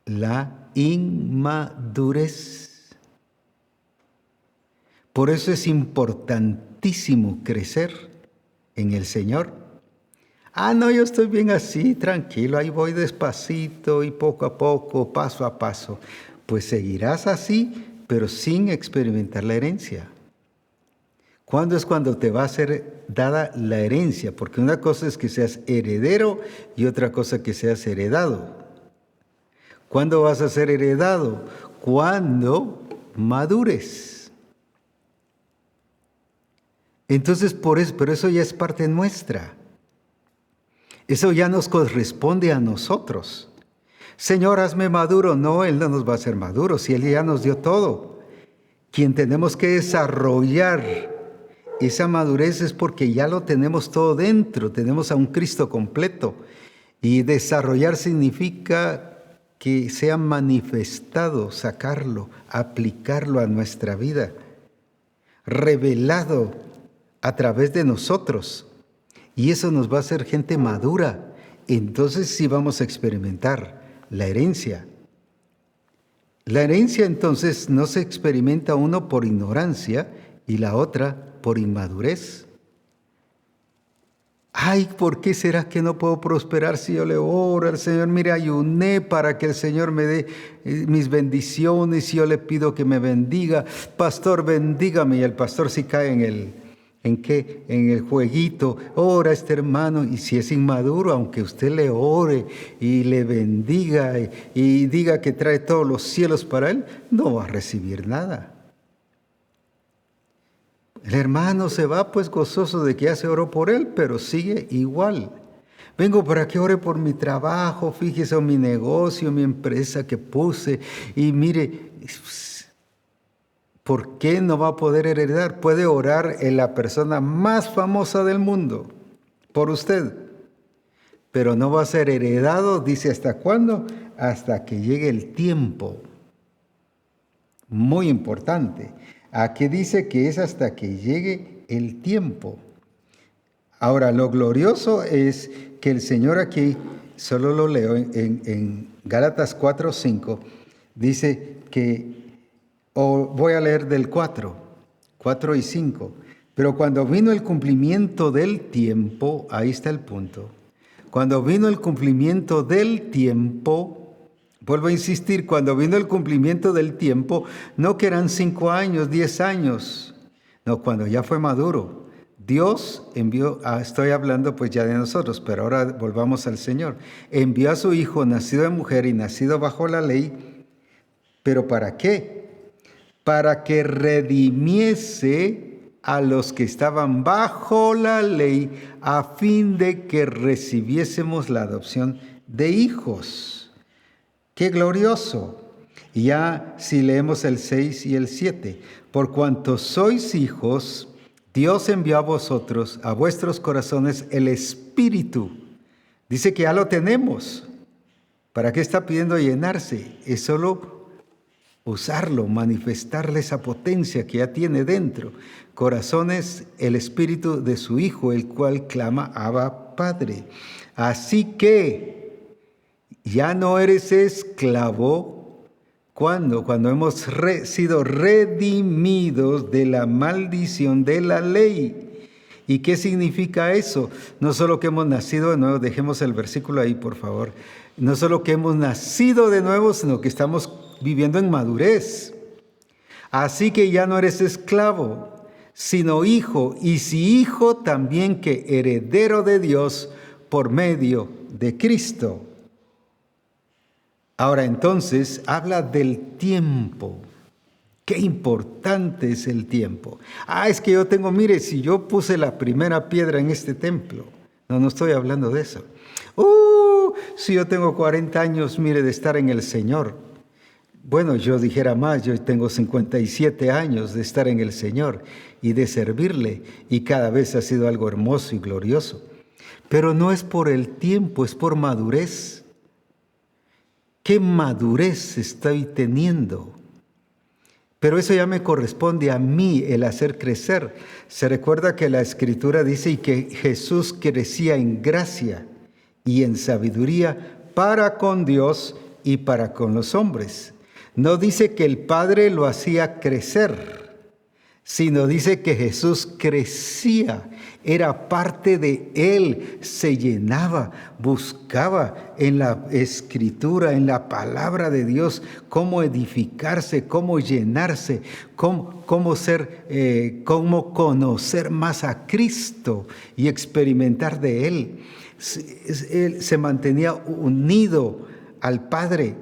La inmadurez. Por eso es importantísimo crecer en el Señor. No, yo estoy bien así, tranquilo, ahí voy despacito y poco a poco, paso a paso. Pues seguirás así, pero sin experimentar la herencia. ¿Cuándo es cuando te va a ser dada la herencia? Porque una cosa es que seas heredero y otra cosa que seas heredado. ¿Cuándo vas a ser heredado? Cuando madures. Entonces, pero eso ya es parte nuestra. Eso ya nos corresponde a nosotros. Señor, hazme maduro. No, Él no nos va a hacer maduros, si Él ya nos dio todo. Quien tenemos que desarrollar esa madurez es porque ya lo tenemos todo dentro. Tenemos a un Cristo completo. Y desarrollar significa que sea manifestado, sacarlo, aplicarlo a nuestra vida. Revelado a través de nosotros, y eso nos va a hacer gente madura. Entonces sí vamos a experimentar la herencia. La herencia entonces no se experimenta uno por ignorancia y la otra por inmadurez. ¿Por qué será que no puedo prosperar si yo le oro al Señor? Mire, ayuné para que el Señor me dé mis bendiciones y yo le pido que me bendiga. Pastor, bendígame. Y el pastor sí cae en el jueguito, ora este hermano, y si es inmaduro, aunque usted le ore y le bendiga y diga que trae todos los cielos para él, no va a recibir nada. El hermano se va pues gozoso de que ya se oró por él, pero sigue igual. Vengo para que ore por mi trabajo, fíjese en mi negocio, mi empresa que puse, y mire, ¿por qué no va a poder heredar? Puede orar en la persona más famosa del mundo por usted, pero no va a ser heredado, dice, ¿hasta cuándo? Hasta que llegue el tiempo. Muy importante. Aquí dice que es hasta que llegue el tiempo. Ahora, lo glorioso es que el Señor aquí, solo lo leo en Gálatas 4:5, dice que, voy a leer del 4 y 5. Pero cuando vino el cumplimiento del tiempo, ahí está el punto. Cuando vino el cumplimiento del tiempo, vuelvo a insistir, cuando vino el cumplimiento del tiempo, no que eran 5 años, 10 años, no, cuando ya fue maduro, Dios envió, estoy hablando pues ya de nosotros, pero ahora volvamos al Señor, envió a su Hijo, nacido de mujer y nacido bajo la ley, ¿pero para qué? Para que redimiese a los que estaban bajo la ley, a fin de que recibiésemos la adopción de hijos. ¡Qué glorioso! Y ya si leemos el 6 y el 7, por cuanto sois hijos, Dios envió a vosotros, a vuestros corazones, el Espíritu. Dice que ya lo tenemos. ¿Para qué está pidiendo llenarse? Es solo usarlo, manifestarle esa potencia que ya tiene dentro. Corazones, el Espíritu de su Hijo, el cual clama, Abba, Padre. Así que ya no eres esclavo. ¿Cuándo? Cuando hemos sido redimidos de la maldición de la ley. ¿Y qué significa eso? No solo que hemos nacido de nuevo, dejemos el versículo ahí, por favor. No solo que hemos nacido de nuevo, sino que estamos viviendo en madurez. Así que ya no eres esclavo, sino hijo, y si hijo, también que heredero de Dios por medio de Cristo. Ahora entonces habla del tiempo. Qué importante es el tiempo. Es que yo tengo, mire, si yo puse la primera piedra en este templo. No estoy hablando de eso. Si yo tengo 40 años, mire, de estar en el Señor. Bueno, yo dijera más, yo tengo 57 años de estar en el Señor y de servirle, y cada vez ha sido algo hermoso y glorioso. Pero no es por el tiempo, es por madurez. ¿Qué madurez estoy teniendo? Pero eso ya me corresponde a mí, el hacer crecer. Se recuerda que la Escritura dice y que Jesús crecía en gracia y en sabiduría para con Dios y para con los hombres. No dice que el Padre lo hacía crecer, sino dice que Jesús crecía, era parte de Él, se llenaba, buscaba en la Escritura, en la palabra de Dios, cómo edificarse, cómo llenarse, cómo conocer más a Cristo y experimentar de Él. Él se mantenía unido al Padre.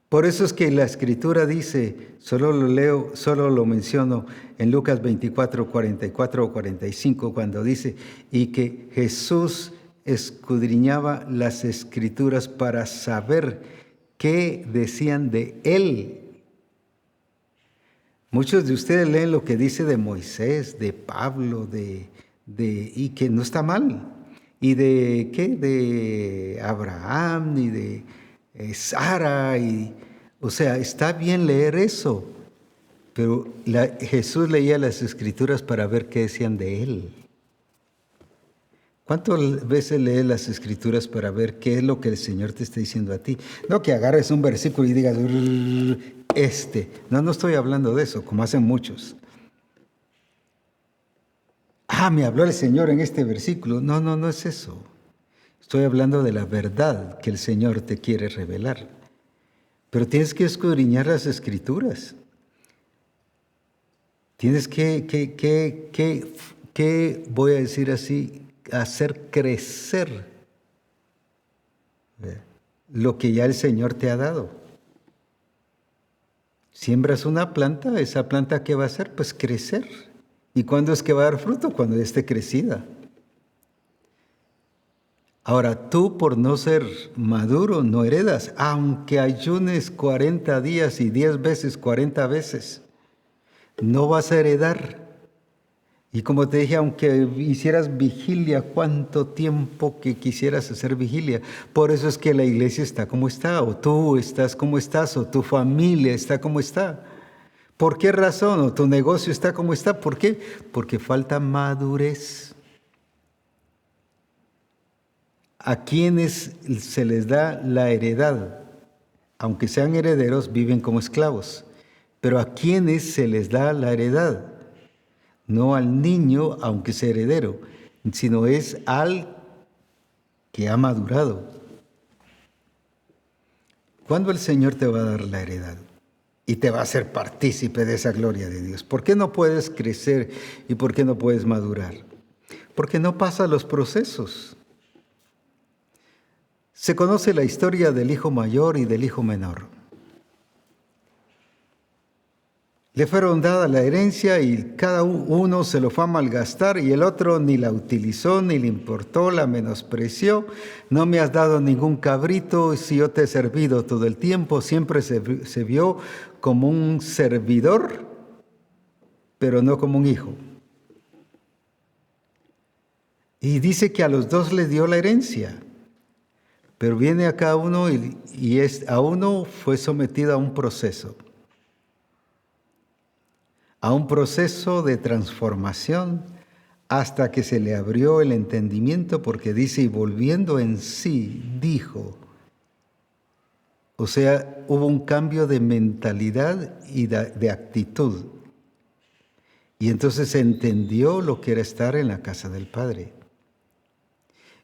Por eso es que la Escritura dice, solo lo menciono en Lucas 24, 44 o 45, cuando dice, y que Jesús escudriñaba las Escrituras para saber qué decían de Él. Muchos de ustedes leen lo que dice de Moisés, de Pablo, y que no está mal. Y de Abraham, y de Sara, o sea, está bien leer eso, pero Jesús leía las Escrituras para ver qué decían de Él. ¿Cuántas veces lees las Escrituras para ver qué es lo que el Señor te está diciendo a ti? No que agarres un versículo y digas, No estoy hablando de eso, como hacen muchos. Me habló el Señor en este versículo. No es eso. Estoy hablando de la verdad que el Señor te quiere revelar. Pero tienes que escudriñar las Escrituras. Tienes que voy a decir así, hacer crecer lo que ya el Señor te ha dado. Siembras una planta, esa planta ¿qué va a hacer? Pues crecer. ¿Y cuándo es que va a dar fruto? Cuando ya esté crecida. Ahora, tú por no ser maduro no heredas, aunque ayunes 40 días y 10 veces, 40 veces, no vas a heredar. Y como te dije, aunque hicieras vigilia, ¿cuánto tiempo que quisieras hacer vigilia? Por eso es que la iglesia está como está, o tú estás como estás, o tu familia está como está. ¿Por qué razón? O tu negocio está como está. ¿Por qué? Porque falta madurez. A quienes se les da la heredad, aunque sean herederos, viven como esclavos. Pero a quienes se les da la heredad, no al niño, aunque sea heredero, sino es al que ha madurado. ¿Cuándo el Señor te va a dar la heredad? Y te va a hacer partícipe de esa gloria de Dios. ¿Por qué no puedes crecer y por qué no puedes madurar? Porque no pasa los procesos. Se conoce la historia del hijo mayor y del hijo menor. Le fueron dada la herencia y cada uno se lo fue a malgastar y el otro ni la utilizó, ni le importó, la menospreció. No me has dado ningún cabrito si yo te he servido todo el tiempo. Siempre se vio como un servidor, pero no como un hijo. Y dice que a los dos les dio la herencia. Pero viene a cada uno a uno fue sometido a un proceso de transformación hasta que se le abrió el entendimiento, porque dice, y volviendo en sí, dijo. O sea, hubo un cambio de mentalidad y de actitud. Y entonces entendió lo que era estar en la casa del Padre.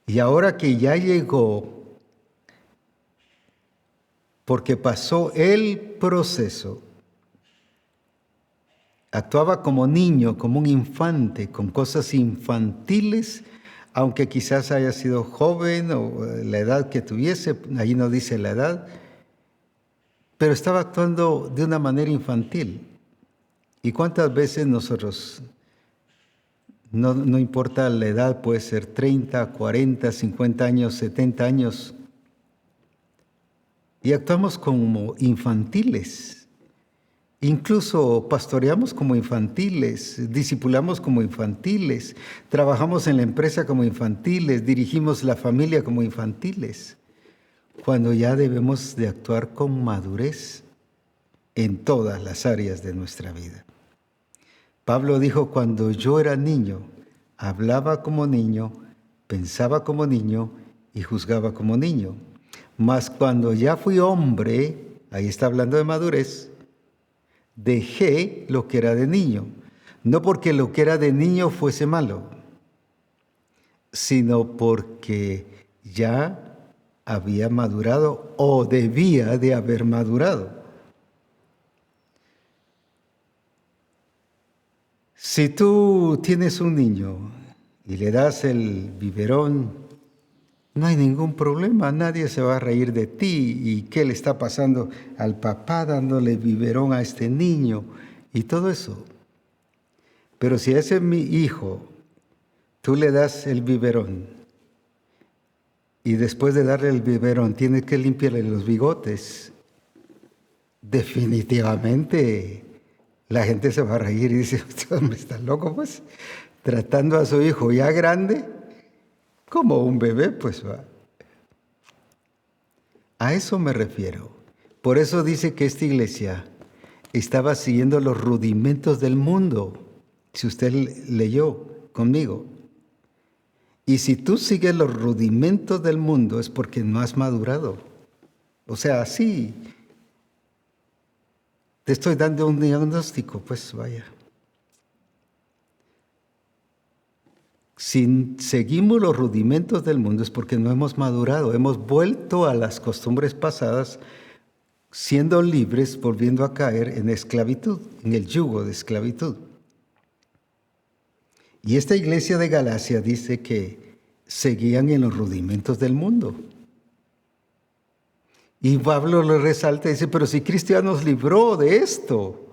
Y ahora que ya llegó, porque pasó el proceso, actuaba como niño, como un infante, con cosas infantiles, aunque quizás haya sido joven o la edad que tuviese, ahí no dice la edad, pero estaba actuando de una manera infantil. ¿Y cuántas veces nosotros, no importa la edad, puede ser 30, 40, 50 años, 70 años, y actuamos como infantiles? Incluso pastoreamos como infantiles, discipulamos como infantiles, trabajamos en la empresa como infantiles, dirigimos la familia como infantiles, cuando ya debemos de actuar con madurez en todas las áreas de nuestra vida. Pablo dijo, cuando yo era niño, hablaba como niño, pensaba como niño y juzgaba como niño. Mas cuando ya fui hombre, ahí está hablando de madurez, dejé lo que era de niño, no porque lo que era de niño fuese malo, sino porque ya había madurado o debía de haber madurado. Si tú tienes un niño y le das el biberón, no hay ningún problema, nadie se va a reír de ti. ¿Y qué le está pasando al papá dándole biberón a este niño? Y todo eso. Pero si a ese mi hijo tú le das el biberón y después de darle el biberón tienes que limpiarle los bigotes, definitivamente la gente se va a reír y dice, este hombre está loco, pues, tratando a su hijo ya grande como un bebé, pues va. A eso me refiero. Por eso dice que esta iglesia estaba siguiendo los rudimentos del mundo. Si usted leyó conmigo. Y si tú sigues los rudimentos del mundo es porque no has madurado. O sea, sí, te estoy dando un diagnóstico, pues vaya. Si seguimos los rudimentos del mundo es porque no hemos madurado, hemos vuelto a las costumbres pasadas, siendo libres, volviendo a caer en esclavitud, en el yugo de esclavitud. Y esta iglesia de Galacia dice que seguían en los rudimentos del mundo. Y Pablo le resalta y dice, pero si Cristo ya nos libró de esto.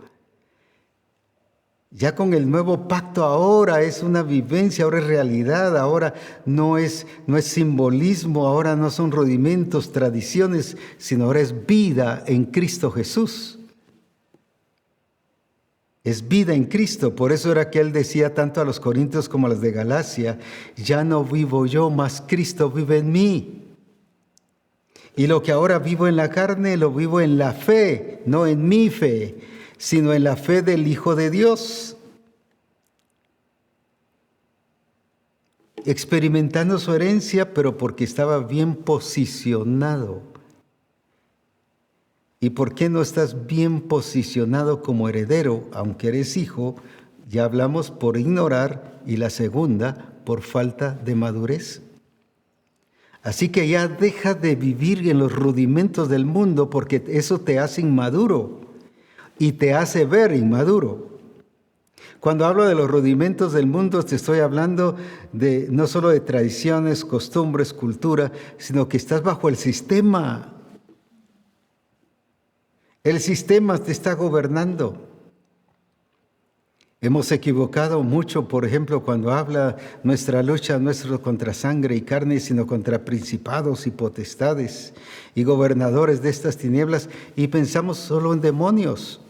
Ya con el nuevo pacto ahora es una vivencia, ahora es realidad, ahora no es simbolismo, ahora no son rudimentos, tradiciones, sino ahora es vida en Cristo Jesús. Es vida en Cristo, por eso era que él decía tanto a los corintios como a los de Galacia, ya no vivo yo, mas Cristo vive en mí. Y lo que ahora vivo en la carne, lo vivo en la fe, no en mi fe, sino en la fe del Hijo de Dios, experimentando su herencia, pero porque estaba bien posicionado. ¿Y por qué no estás bien posicionado como heredero, aunque eres hijo? ya hablamos por ignorar, y la segunda por falta de madurez. Así que ya deja de vivir en los rudimentos del mundo, porque eso te hace inmaduro y te hace ver inmaduro. Cuando hablo de los rudimentos del mundo, te estoy hablando de no solo de tradiciones, costumbres, cultura, sino que estás bajo el sistema. El sistema te está gobernando. Hemos equivocado mucho, por ejemplo, cuando habla nuestra lucha no es contra sangre y carne, sino contra principados y potestades y gobernadores de estas tinieblas, y pensamos solo en demonios.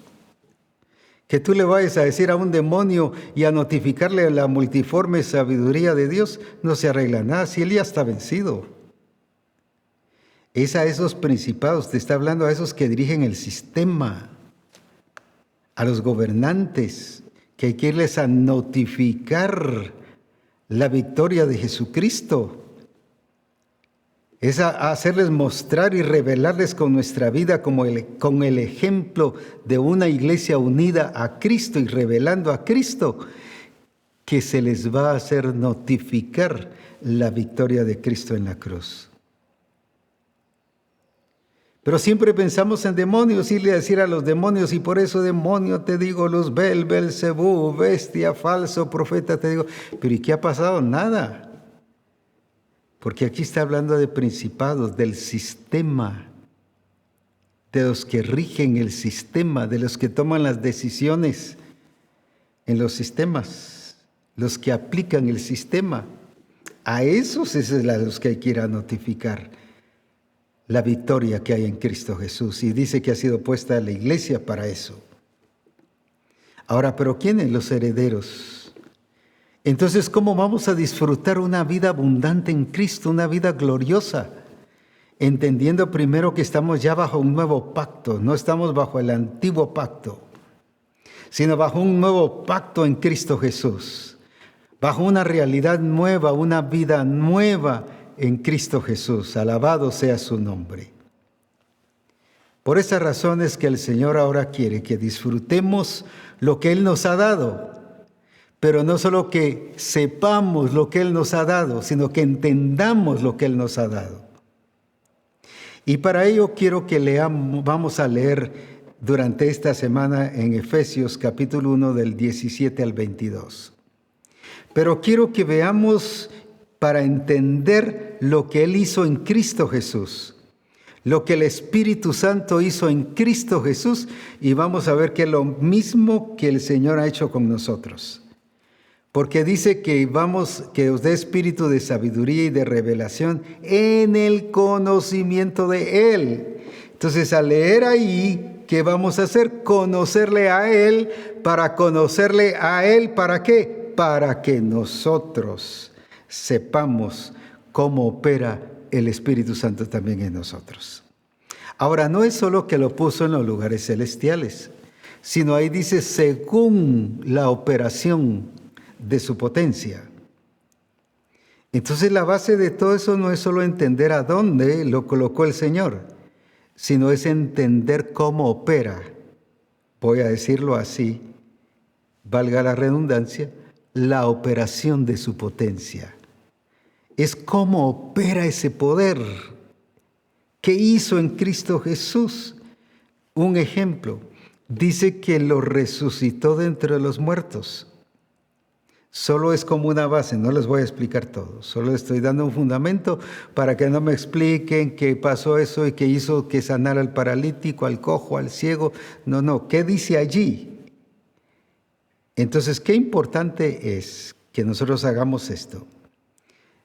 Que tú le vayas a decir a un demonio y a notificarle la multiforme sabiduría de Dios, no se arregla nada, si él ya está vencido. Es a esos principados, te está hablando a esos que dirigen el sistema, a los gobernantes, que hay que irles a notificar la victoria de Jesucristo. Es a hacerles mostrar y revelarles con nuestra vida con el ejemplo de una iglesia unida a Cristo y revelando a Cristo, que se les va a hacer notificar la victoria de Cristo en la cruz. Pero siempre pensamos en demonios, irle a decir a los demonios, y por eso demonio te digo, Luzbel, Belcebú, bestia, falso profeta, te digo. Pero ¿y qué ha pasado? Nada. Porque aquí está hablando de principados, del sistema, de los que rigen el sistema, de los que toman las decisiones en los sistemas, los que aplican el sistema. A esos es a los que hay que ir a notificar la victoria que hay en Cristo Jesús. Y dice que ha sido puesta la iglesia para eso. Ahora, ¿pero quiénes? Los herederos. Entonces, ¿cómo vamos a disfrutar una vida abundante en Cristo, una vida gloriosa? Entendiendo primero que estamos ya bajo un nuevo pacto, no estamos bajo el antiguo pacto, sino bajo un nuevo pacto en Cristo Jesús, bajo una realidad nueva, una vida nueva en Cristo Jesús. Alabado sea su nombre. Por esa razón es que el Señor ahora quiere que disfrutemos lo que Él nos ha dado. Pero no solo que sepamos lo que Él nos ha dado, sino que entendamos lo que Él nos ha dado. Y para ello quiero que vamos a leer durante esta semana en Efesios capítulo 1 del 17 al 22. Pero quiero que veamos para entender lo que Él hizo en Cristo Jesús, lo que el Espíritu Santo hizo en Cristo Jesús, y vamos a ver que es lo mismo que el Señor ha hecho con nosotros. Porque dice que os dé espíritu de sabiduría y de revelación en el conocimiento de Él. Entonces, al leer ahí, ¿qué vamos a hacer? Conocerle a Él. Para conocerle a Él, ¿para qué? Para que nosotros sepamos cómo opera el Espíritu Santo también en nosotros. Ahora, no es solo que lo puso en los lugares celestiales, sino ahí dice según la operación de su potencia. Entonces la base de todo eso no es solo entender a dónde lo colocó el Señor, sino es entender cómo opera. Voy a decirlo así, valga la redundancia, la operación de su potencia. Es cómo opera ese poder que hizo en Cristo Jesús. Un ejemplo, dice que lo resucitó de entre los muertos. Solo es como una base, no les voy a explicar todo. Solo estoy dando un fundamento para que no me expliquen qué pasó eso y qué hizo que sanara al paralítico, al cojo, al ciego. No, ¿qué dice allí? Entonces, qué importante es que nosotros hagamos esto.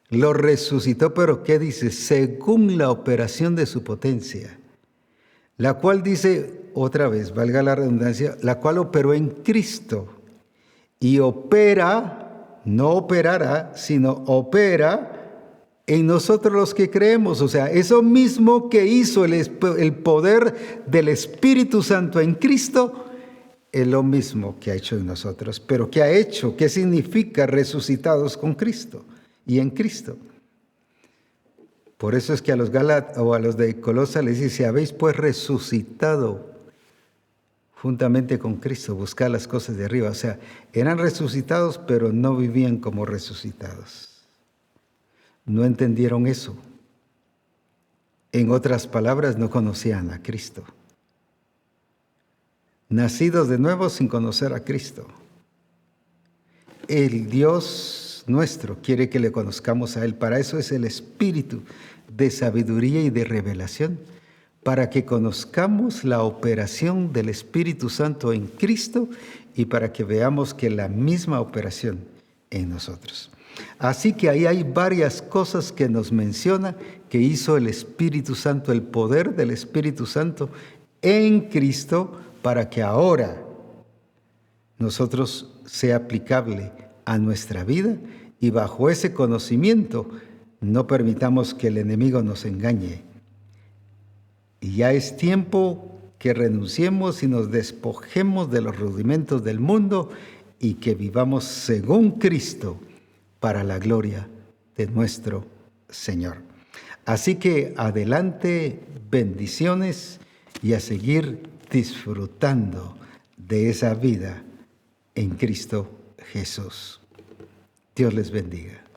Lo resucitó, pero ¿qué dice? Según la operación de su potencia, la cual dice, otra vez, valga la redundancia, la cual operó en Cristo y opera, no operará, sino opera en nosotros los que creemos. O sea, eso mismo que hizo el poder del Espíritu Santo en Cristo, es lo mismo que ha hecho en nosotros. Pero ¿qué ha hecho? ¿Qué significa resucitados con Cristo y en Cristo? Por eso es que a los Gálatas o a los de Colosas les dice, habéis pues resucitado juntamente con Cristo, buscar las cosas de arriba. O sea, eran resucitados, pero no vivían como resucitados. No entendieron eso. En otras palabras, no conocían a Cristo. Nacidos de nuevo sin conocer a Cristo. El Dios nuestro quiere que le conozcamos a Él. Para eso es el espíritu de sabiduría y de revelación, para que conozcamos la operación del Espíritu Santo en Cristo y para que veamos que la misma operación en nosotros. Así que ahí hay varias cosas que nos menciona que hizo el Espíritu Santo, el poder del Espíritu Santo en Cristo, para que ahora nosotros sea aplicable a nuestra vida y bajo ese conocimiento no permitamos que el enemigo nos engañe. Y ya es tiempo que renunciemos y nos despojemos de los rudimentos del mundo y que vivamos según Cristo para la gloria de nuestro Señor. Así que adelante, bendiciones y a seguir disfrutando de esa vida en Cristo Jesús. Dios les bendiga.